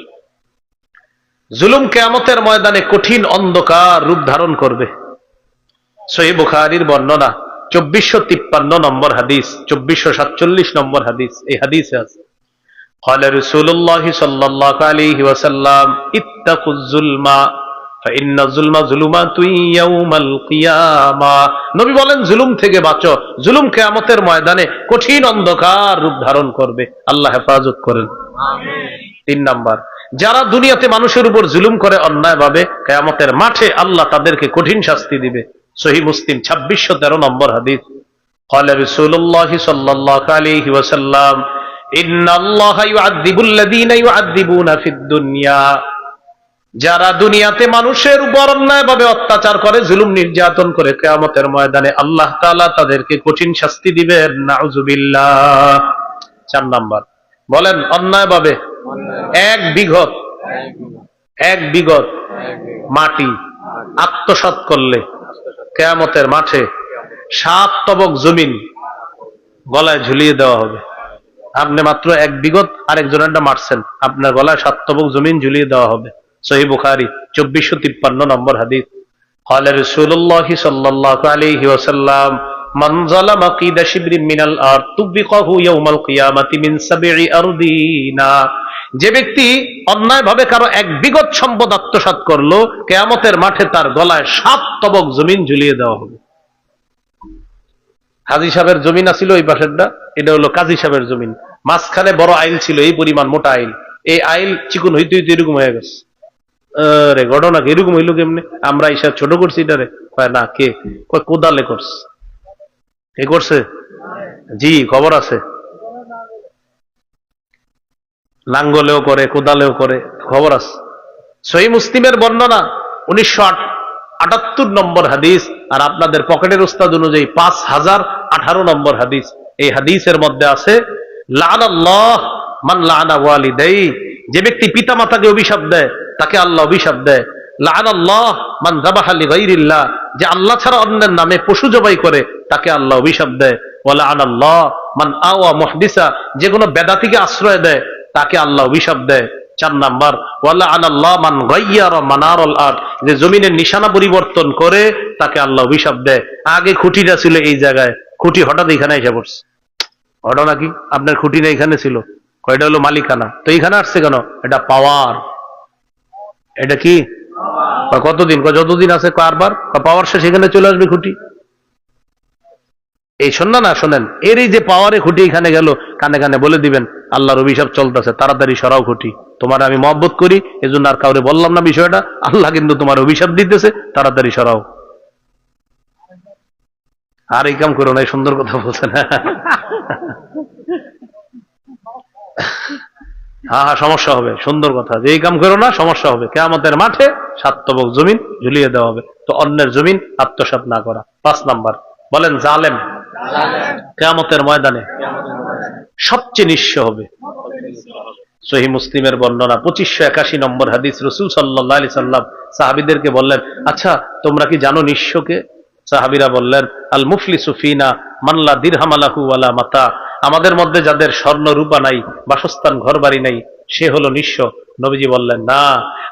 জুলুম কিয়ামতের ময়দানে কঠিন অন্ধকার রূপ ধারণ করবে। সহিহ বুখারীর বর্ণনা 2453 নম্বর হাদিস, 2447 নম্বর হাদিস। এই হাদিসে আছে, قال رسول الله صلى الله عليه وسلم اتقوا الظلم فإن الظلم ظلمات يوم القيامة। নবী বলেন জুলুম থেকে বাঁচো, জুলুম কিয়ামতের ময়দানে কঠিন অন্ধকার রূপ ধারণ করবে। আল্লাহ হেফাজত করেন, আমিন। 3 নাম্বার, যারা দুনিয়াতে মানুষের উপর জুলুম করে অন্যায়ভাবে, কিয়ামতের মাঠে আল্লাহ তাদেরকে কঠিন শাস্তি দিবে। সহিহ মুসলিম 2613 নম্বর হাদিস। قال رسول الله صلى الله عليه وسلم إن الله يعذب الذين يعذبون في الدنيا। যারা দুনিয়াতে মানুষের উপর অন্যায়ভাবে অত্যাচার করে, জুলুম নির্যাতন করে, কিয়ামতের ময়দানে আল্লাহ তাআলা তাদেরকে কঠিন শাস্তি দিবেন। নাউজুবিল্লাহ। 4 নাম্বার, বলেন অন্যায়ভাবে এক বিঘত মাটি আত্মসাৎ করলে কিয়ামতের মাঠে 7 তবক জমিন গলায় ঝুলিয়ে দেওয়া হবে। আপনি মাত্র 1 বিঘত আরেকজনেরটা মারছেন, আপনার গলায় 7 তবক জমিন ঝুলিয়ে দেওয়া হবে। সহিহ বুখারী 2453 নম্বর হাদিস। قال رسول الله صلى الله عليه وسلم من ظلم قيد شبر من الارض طبقه يوم القيامه من 7 أرضين। যে ব্যক্তি অন্যায়ভাবে কারো 1 বিঘত সম্পদ আত্মসাৎ করলো, কিয়ামতের মাঠে তার গলায় 7 তবক জমিন ঝুলিয়ে দেওয়া হবে। হাজী সাহেবের জমিন আছিল ওই পাশেরটা, এটা হলো কাজী সাহেবের জমিন। মাঝখানে বড় আইল ছিল, এই পরিমাণ মোটা আইল। এই আইল চিকুন হইতে হইতে এরকম হয়ে গেছে। রে ঘটনা এরকম হইলো কেমনে? আমরা ঈশা ছোট করছি এটারে? না, কে কোদালে করছে? কে করছে? জি, খবর আছে। লাঙ্গলেও করে, কোদালেও করে, খবর আছে। সহিহ মুসলিমের বর্ণনা 1978 নম্বর হাদিস, আর আপনাদের পকেটের উস্তাদ অনুযায়ী 5018 নম্বর হাদিস। এই হাদিসের মধ্যে আছে লাআনাল্লাহ মান লাআনা ওয়ালিদাই। যে ব্যক্তি পিতা মাতাকে অভিশাপ দেয় তাকে আল্লাহ অভিশাপ দেয়। লাআনাল্লাহ মান যাবাহা লিগাইরিল্লাহ, যে আল্লাহ ছাড়া অন্যের নামে পশু জবাই করে তাকে আল্লাহ অভিশাপ দেয়। ওয়া লাআনাল্লাহ মান আওয়া মুহদিসা, যে কোনো বেদাতিকে আশ্রয় দেয় তাকে আল্লাহ অভিশাপ দেয়। 4 নাম্বার, ওয়া লাআনাল্লাহ মান গায়্যারা মানারুল আরদ, যে জমিনের নিশানা পরিবর্তন করে তাকে আল্লাহ অভিশাপ দেয়। আগে খুঁটিটা ছিল এই জায়গায়, খুঁটি হঠাৎ এখানে এসে পড়ছে। ঘটনা কি? আপনার খুঁটি না এখানে ছিল, কয়টা হলো মালিকানা, তো এখানে আসছে কেন? এটা পাওয়ার। এটা কি কতদিন? যতদিন আছে কারবার, পাওয়ার শেষ, এখানে চলে আসবে খুঁটি। এই শোনা না, শোনেন, এর এই যে পাওয়ারে খুঁটি এখানে গেল, কানে কানে বলে দিবেন আল্লাহর অভিশাপ চলতেছে, তাড়াতাড়ি সরাও খুঁটি। তোমার আমি মহব্বত করি, এজন্য আর কাউরে বললাম না বিষয়টা, আল্লাহ কিন্তু তোমার অভিশাপ দিতেছে, তাড়াতাড়ি সরাও। আর এই কাম করো না, এই সুন্দর কথা বলছেন। হ্যাঁ, সমস্যা হবে। সুন্দর কথা, যে এই কাম করো না, সমস্যা হবে। কিয়ামতের মাঠে 7 তবক জমিন ঝুলিয়ে দেওয়া হবে। তো অন্যের জমিন আত্মসাৎ না করা। 5 নাম্বার, বলেন জালেম কিয়ামতের ময়দানে সবচেয়ে নিঃস্ব হবে। সহিহ মুসলিমের বর্ণনা 2581 নম্বর হাদিস। রাসূল সাল্লাল্লাহু আলাইহি সাল্লাম সাহাবীদেরকে বললেন, আচ্ছা তোমরা কি জানো নিঃস্বকে? সাহাবীরা বললেন, আল মুফলিসু ফিনা মান লা দিরহাম লাহু ওয়ালা মাতা, আমাদের মধ্যে যাদের স্বর্ণ রূপা নাই, বাসস্থান ঘর বাড়ি নাই, সে হলো নিঃস্ব। নবীজি বললেন, না,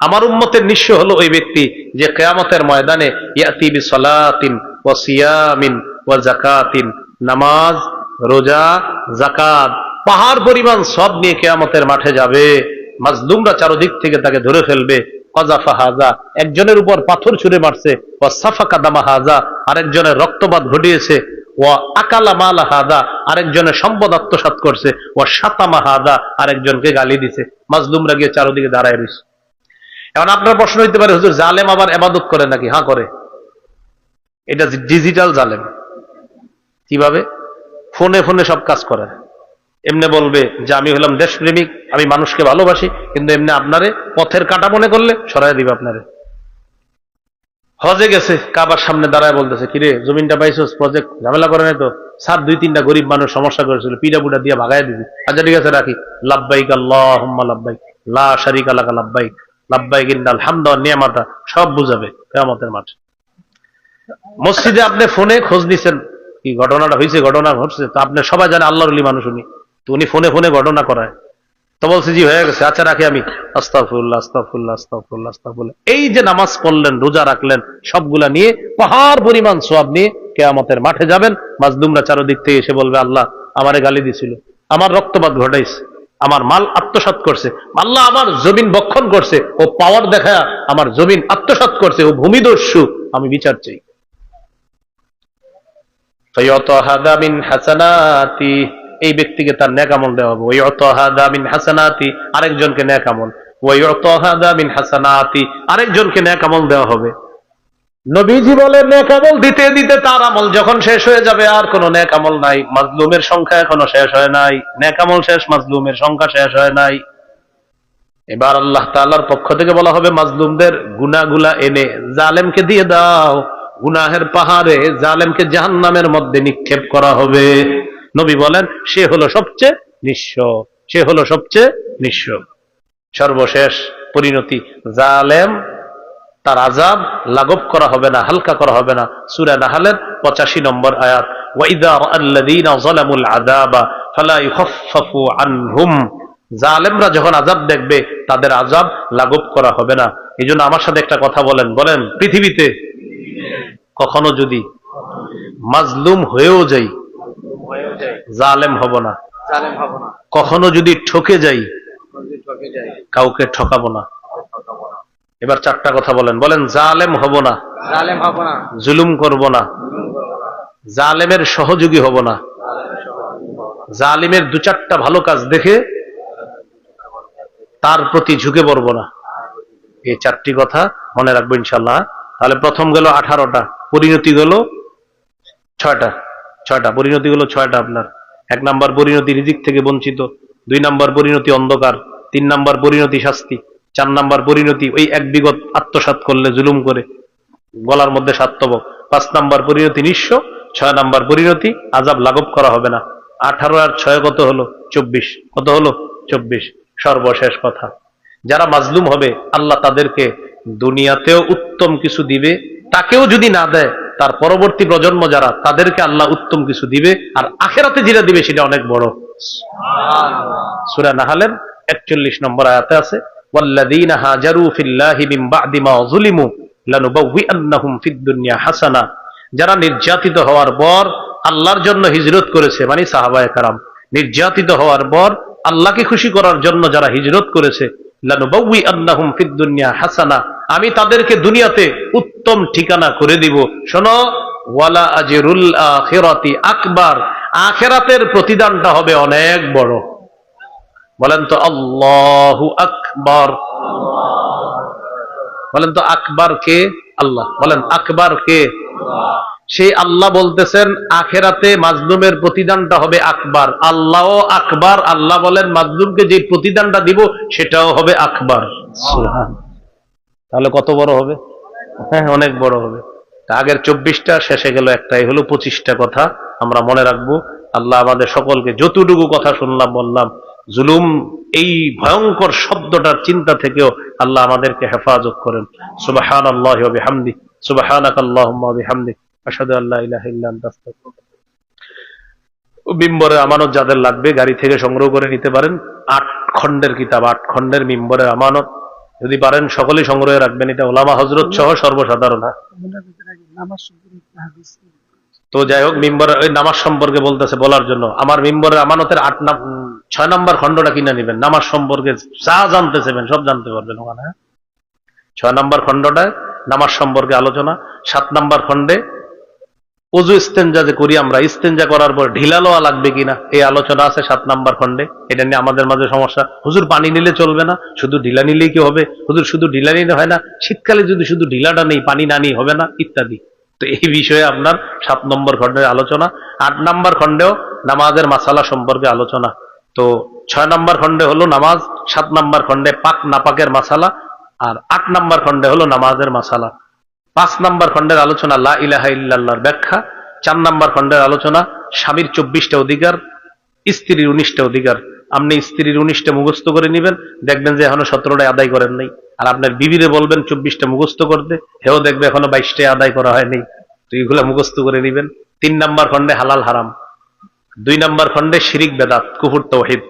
আমার উম্মতের নিঃস্ব হলো ওই ব্যক্তি যে কিয়ামতের ময়দানে ইয়াতি বিসলাতিন ওয়া সিয়ামিন ওয়া যাকাতিন, নামাজ, রোজা, যাকাত, পাহাড় পরিমাণ সব নিয়ে কিয়ামতের মাঠে যাবে। মাজলুমরা চারদিক থেকে তাকে ধরে ফেলবে। কাযাফা হাযা, একজনের উপর পাথর ছুঁড়ে মারছে। ওয়া সাফাকা দামা হাযা, আরেকজনের রক্তপাত ঘটিয়েছে। ওয়া আকালা মালা হাযা, আরেকজনের সম্পদ আত্মসাৎ করছে। ওয়া শাতামা হাযা, আরেকজনকে গালি দিছে। মাজলুমরা গিয়ে চারদিকে দাঁড়ায় রইছে। এখন আপনার প্রশ্ন হইতে পারে, হুজুর জালেম আবার ইবাদত করে নাকি? হ্যাঁ করে। এটা ডিজিটাল জালেম। কিভাবে? ফোনে ফোনে সব কাজ করে। এমনি বলবে যে আমি হলাম দেশপ্রেমিক, আমি মানুষকে ভালোবাসি, কিন্তু এমনি আপনারে পথের কাটা মনে করলে সরাই দিবে আপনারে। হজে গেছে, কাবার সামনে দাঁড়ায় বলতেছে, কিরে জমিনটা পাইছস, প্রজেক্ট ঝামেলা করে নাই তো? সাত 2-3টা গরিব মানুষ সমস্যা করেছিল, পিঠা পুটা দিয়ে ভাগায় দিবি। আচ্ছা ঠিক আছে, রাখি। লাব্বাইক আল্লাহুম্মা লাব্বাইক লা শারীকা লাকা লাব্বাইক লাব্বাইক ইন্নাল হামদা ওয়ান নি'মাতা, সব বুঝাবে কিয়ামতের মাঠে। মসজিদে আপনি ফোনে খোঁজ নিছেন, কি ঘটনাটা হয়েছে, ঘটনা ঘটছে, তো আপনি সবাই জানে আল্লাহর ওলি মানুষ উনি, তো উনি ফোনে ফোনে ঘটনা করায়, তো বলছে জি হয়ে গেছে, আচ্ছা রাখি আমি। আস্তাগফিরুল্লাহ আস্তাগফিরুল্লাহ আস্তাগফিরুল্লাহ আস্তাগফিরুল্লাহ। এই যে নামাজ পড়লেন, রোজা রাখলেন, সবগুলা নিয়ে পাহাড় পরিমাণ সওয়াব নিয়ে কিয়ামতের মাঠে যাবেন। মাজলুমরা চারদিক থেকে এসে বলবে, আল্লাহ আমারে গালি দিছিল, আমার রক্তপাত ঘটাইছে, আমার মাল আত্মসাৎ করছে, আল্লাহ আমার জমিন বক্ষণ করছে, ও পাওয়ার দেখা আমার জমিন আত্মসাৎ করছে, ও ভূমিদস্যু, আমি বিচার চাই। এই ব্যক্তিকে তার নেক আমল দেওয়া হবে। আরেকজনকে নেক আমল, আরেকজনকে নেক আমল দেওয়া হবে। নবীজি বলেন নেক আমল দিতে দিতে তার আমল যখন শেষ হয়ে যাবে আর কোন নেক আমল নাই। মাজলুমের সংখ্যা এখনো শেষ হয় নাই, নেক আমল শেষ, মাজলুমের সংখ্যা শেষ হয় নাই। এবার আল্লাহ তাআলার পক্ষ থেকে বলা হবে মাজলুমদের গুনাহগুলা এনে জালেমকে দিয়ে দাও। গুনাহের পাহাড়ে জালেমকে জাহান্নামের মধ্যে নিক্ষেপ করা হবে। নবী বলেন সে হলো সবচেয়ে নিঃস্ব, সে হলো সবচেয়ে নিঃস্ব। সর্বশেষ পরিণতি, জালেম তার আযাব লাঘব করা হবে না, হালকা করা হবে না। সূরা নাহলের 85 নম্বর আয়াত, ওয়াইদা রাআল্লাযীনা যালামুল আযাবা ফালা ইউখাফফাফু আনহুম। জালেমরা যখন আযাব দেখবে তাদের আযাব লাঘব করা হবে না। এইজন্য আমার সাথে একটা কথা বলেন, বলেন পৃথিবীতে কখনো যদি মাজলুম হয়েও যাই জালেম হব না, কখনো যদি ঠকে যাই কাউকে ঠকাবো না। এবার চারটা কথা বলেন, বলেন জালেম হব না, জুলুম করব না, জালেমের সহযোগী হব না, জালিমের দু চারটা ভালো কাজ দেখে তার প্রতি ঝুঁকে পড়ব না। এই চারটি কথা মনে রাখবো ইনশাল্লাহ। তাহলে প্রথম গেল 18টা, পরিণতি গেল 6টা, পরিণতি গেল 6টা আপনার। 1 নাম্বার পরিণতি রিজিক থেকে বঞ্চিত, 2 নাম্বার পরিণতি অন্ধকার, 3 নাম্বার পরিণতি শাস্তি, 4 নাম্বার পরিণতি ওই এক বিগত আত্মসাৎ করলে জুলুম করে গলার মধ্যে সাত্তবক, 5 নাম্বার পরিণতি নিঃস্ব, 6 নাম্বার পরিণতি আযাব লাঘব করা হবে না। 18 আর 6 কত হলো? 24। কত হলো? 24। সর্বশেষ কথা, যারা মাজলুম হবে আল্লাহ তাদেরকে দুনিয়াতেও উত্তম কিছু দিবে, তাকেও যদি না দেয় তার পরবর্তী প্রজন্ম যারা, তাদেরকে আল্লাহ উত্তম কিছু দিবে, আর আখিরাতে যেটা দিবে সেটা অনেক বড়। সূরা নাহলের 41 নম্বর আয়াতে আছে, ওয়াল্লাযীনা হাজারু ফিল্লাহি মিন বা'দি মা যুলিমু লানুবাউইআন্নাহুম ফিদ দুনিয়া হাসানা। যারা নির্যাতিত হওয়ার পর আল্লাহর জন্য হিজরত করেছে, মানে সাহাবায়ে কেরাম, নির্যাতিত হওয়ার পর আল্লাহকে খুশি করার জন্য যারা হিজরত করেছে, লানুবাউইআন্নাহুম ফিদ দুনিয়া হাসানা, আমি তাদেরকে দুনিয়াতে উত্তম ঠিকানা করে দিব। শোনো, ওয়ালা আজরুল আখিরাতি আকবার, আখিরাতের প্রতিদানটা হবে অনেক বড়। বলেন তো আল্লাহু আকবার। বলেন তো আকবার কে? আল্লাহ। বলেন আকবার কে? সেই আল্লাহ বলতেছেন আখিরাতে মাজলুমের প্রতিদানটা হবে আকবার। আল্লাহও আকবার। আল্লাহ বলেন মাজলুমকে যে প্রতিদানটা দিব সেটাও হবে আকবার। সুবহান। তাহলে কত বড় হবে? হ্যাঁ, অনেক বড় হবে। আগের 24টা শেষে গেল একটাই, হলো 25টা কথা আমরা মনে রাখবো। আল্লাহ আমাদের সকলকে যতটুকু কথা শুনলাম বললাম, জুলুম এই ভয়ঙ্কর শব্দটার চিন্তা থেকেও আল্লাহ আমাদেরকে হেফাজত করেন। সুবহানাল্লাহি ওয়া বিহামদিহি, সুবহানাকাল্লাহুম্মা ওয়া বিহামদিক, আশহাদু আল্লা ইলাহা ইল্লা আনতা আস্তাগফিরুকা। মিম্বরের আমানত যাদের লাগবে গাড়ি থেকে সংগ্রহ করে নিতে পারেন। 8 খণ্ডের কিতাব, 8 খণ্ডের মিম্বরের আমানত, যদি পারেন সকলেই সংগ্রহে রাখবেন। এটা ওলামা হযরত সহ সর্বসাধারণ। তো যাই হোক, মিম্বরের ওই নামাজ সম্পর্কে বলতেছে বলার জন্য, আমার মিম্বরের আমানতের 6 নম্বর খণ্ডটা কিনে নেবেন। নামাজ সম্পর্কে যা জানতে চাইবেন সব জানতে পারবেন ওখানে। 6 নম্বর খণ্ডটায় নামাজ সম্পর্কে আলোচনা। 7 নম্বর খণ্ডে ওযু ইস্তেঞ্জা যে করি আমরা, ইস্তেঞ্জা করার পর ঢিলা লওয়া লাগবে কিনা এই আলোচনা আছে 7 নম্বর খণ্ডে। এটা নিয়ে আমাদের মাঝে সমস্যা, হুজুর পানি নিলে চলবে না, শুধু ঢিলা নিলেই কি হবে? হুজুর শুধু ঢিলা নিলে হয় না, শীতকালে যদি শুধু ঢিলাটা নেই পানি না নিয়ে হবে না, ইত্যাদি। তো এই বিষয়ে আপনার 7 নম্বর খণ্ডের আলোচনা। 8 নম্বর খণ্ডেও নামাজের মাসালা সম্পর্কে আলোচনা। তো 6 নম্বর খণ্ডে হলো নামাজ, 7 নম্বর খণ্ডে পাক নাপাকের মাসালা, আর 8 নম্বর খণ্ডে হলো নামাজের মাসালা। 5 নম্বর খণ্ডের আলোচনা লা ইলাহা ইল্লাল্লাহর ব্যাখ্যা। 4 নম্বর খণ্ডের আলোচনা স্বামীর 24টা অধিকার, স্ত্রীর 19টা অধিকার। আপনি স্ত্রীর 19টা মুখস্থ করে নেবেন, দেখবেন যে এখনো 17টাই আদায় করেন নাই। আর আপনার বিবিরে বলবেন 24টা মুখস্থ করতে, হেও দেখবে এখনো 22টাই আদায় করা হয়নি। তো এইগুলা মুখস্থ করে নেবেন। 3 নম্বর খণ্ডে হালাল হারাম। 2 নম্বর খণ্ডে শিরিক বেদাত, কুফর তাওহীদ,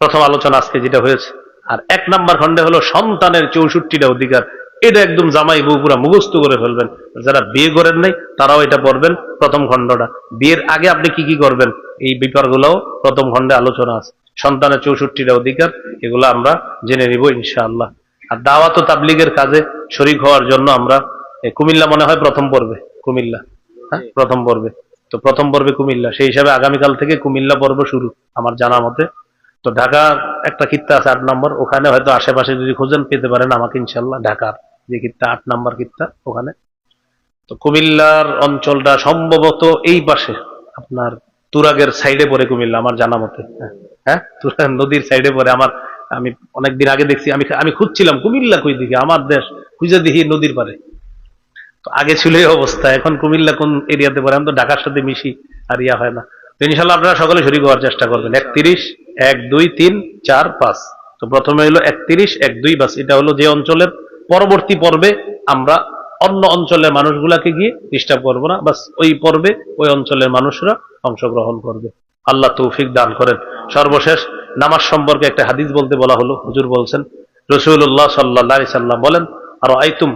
প্রথম আলোচনা আজকে যেটা হয়েছে। আর 1 নম্বর খণ্ডে হলো সন্তানের 64টা অধিকার। এটা একদম জামাই বউ পুরা মুখস্থ করে ফেলবেন। যারা বিয়ে করেন নাই তারাও এটা পড়বেন, প্রথম খণ্ডটা। বিয়ের আগে আপনি কি কি করবেন এই ব্যাপারগুলোও প্রথম খণ্ডে আলোচনা আছে। সন্তানের 64টা অধিকার, এগুলো আমরা জেনে নিব ইনশাআল্লাহ। আর দাওয়াত ও তাবলীগের কাজে শরীক হওয়ার জন্য আমরা কুমিল্লা মনে হয় প্রথম পর্বে, কুমিল্লা হ্যাঁ প্রথম পর্বে, তো প্রথম পর্বে কুমিল্লা, সেই হিসাবে আগামীকাল থেকে কুমিল্লা পর্ব শুরু আমার জানা মতে। তো ঢাকার একটা কিত্তা আছে 8 নম্বর, ওখানে হয়তো আশেপাশে যদি খোঁজেন পেতে পারেন আমাকে ইনশাল্লাহ, ঢাকার যে কিত্তা 8 নম্বর কিত্তা ওখানে। তো কুমিল্লার অঞ্চলটা সম্ভবত এই পাশে আপনার তুরাগের সাইডে পড়ে কুমিল্লা আমার জানা মতে, হ্যাঁ তুরাগ নদীর সাইডে পড়ে। আমার আমি অনেকদিন আগে দেখছি, আমি খুঁজছিলাম কুমিল্লা কই দিকে, আমার দেশ খুঁজে দেখি নদীর পারে। তো আগে ছিল এই অবস্থা, এখন কুমিল্লা কোন এরিয়াতে পড়ে, আমি তো ঢাকার সাথে মিশি আর ইয়া হয় না। তো ইনশাল্লাহ আপনারা সকলে শরীক হওয়ার চেষ্টা করবেন। 31, 1, 2, 3, 4, 5। তো প্রথমে হলো 31, 1, 2, বাস এটা হলো যে অঞ্চলের। পরবর্তী পর্বে আমরা অন্য অঞ্চলের মানুষগুলাকে গিয়ে ডিস্টার্ব করবো না, বাস ওই পর্বে ওই অঞ্চলের মানুষরা অংশগ্রহণ করবে। আল্লাহ তৌফিক দান করেন। সর্বশেষ নামাজ সম্পর্কে একটা হাদিস বলতে বলা হলো। হুজুর বলছেন, রাসূলুল্লাহ সাল্লাল্লাহু আলাইহি সাল্লাম বলেন, আর আইতুম,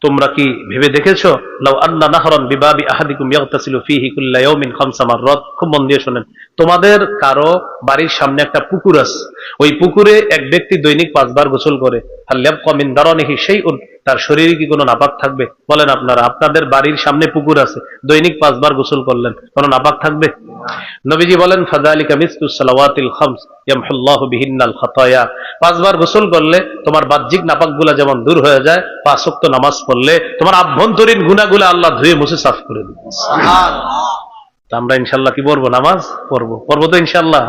তোমরা কি ভেবে দেখেছো, লাউ আন্না নাহরান বিবাবি আহাদিকুম ইয়াগতাসিলু ফীহি কুল্লা ইয়াউমিন 5 মাররাত। খুব মন দিয়ে শুনেন, তোমাদের কারো বাড়ির সামনে একটা পুকুর আছে, ওই পুকুরে এক ব্যক্তি দৈনিক 5 বার গোসল করে, হাল ইয়াবকা মিন দারানিহি শাইউন, তার শরীরে কি কোনো নাপাক থাকবে? বলেন আপনারা, আপনাদের বাড়ির সামনে পুকুর আছে, দৈনিক 5 বার গোসল করলেন, কোনো নাপাক থাকবে? নবীজি বলেন, ফাযালিকা মিসলুস সালাওয়াতিল খামস ইয়ামহুল্লাহু বিহিন্নাল খাতায়া। 5 বার গোসল করলে তোমার বাহ্যিক নাপাকগুলা যেমন দূর হয়ে যায়, 5 ওয়াক্ত নামাজ পড়লে তোমার আভ্যন্তরীণ গুনাহগুলো আল্লাহ ধুয়ে মুছে সাফ করে দিবেন। সুবহানাল্লাহ। আমরা ইনশাআল্লাহ কি পড়বো? নামাজ পড়বো তো ইনশাআল্লাহ।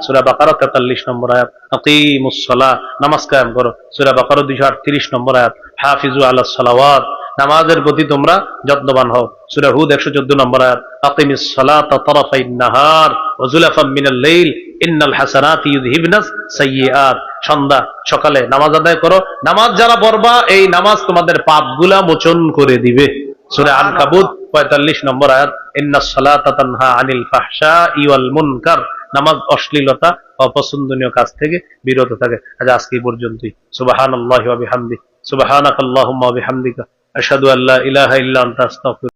সূরা বাকারা 43 নম্বর আয়াত, আকিমুস সালাহ, নামাজ কায়েম করো। সূরা বাকারা 238 নম্বর আয়াত, হাফিজু আলাস সালাওয়াত, নামাজের প্রতি তোমরা যত্নবান হও। সূরা হুদ 114 নম্বর আয়াত, আকিমিস সালাতা তারাফাইন নাহার ওয়া যুলাফাম মিনাল লাইল ইন্নাল হাসানাতি ইউযহিবনাস সাইয়্যাত। সন্ধ্যা সকালে নামাজ আদায় করো। নামাজ যারা পড়বা, এই নামাজ তোমাদের পাপগুলা মোচন করে দিবে। সূরা আনকাবুত 45 নম্বর আয়াত, ইন্নাস সালাতা তানহা আনিল ফাহশাই ওয়াল মুনকার, নামাজ অশ্লীলতা অপছন্দনীয় কাজ থেকে বিরত থাকে। আজকে এই পর্যন্তই। সুবহানাল্লাহি ওয়া বিহামদিহি, সুবহানাকাল্লাহুম্মা ওয়া বিহামদিকা, আশহাদু আল্লা ইলাহা ইল্লা আনতা আস্তাগফিরুকা।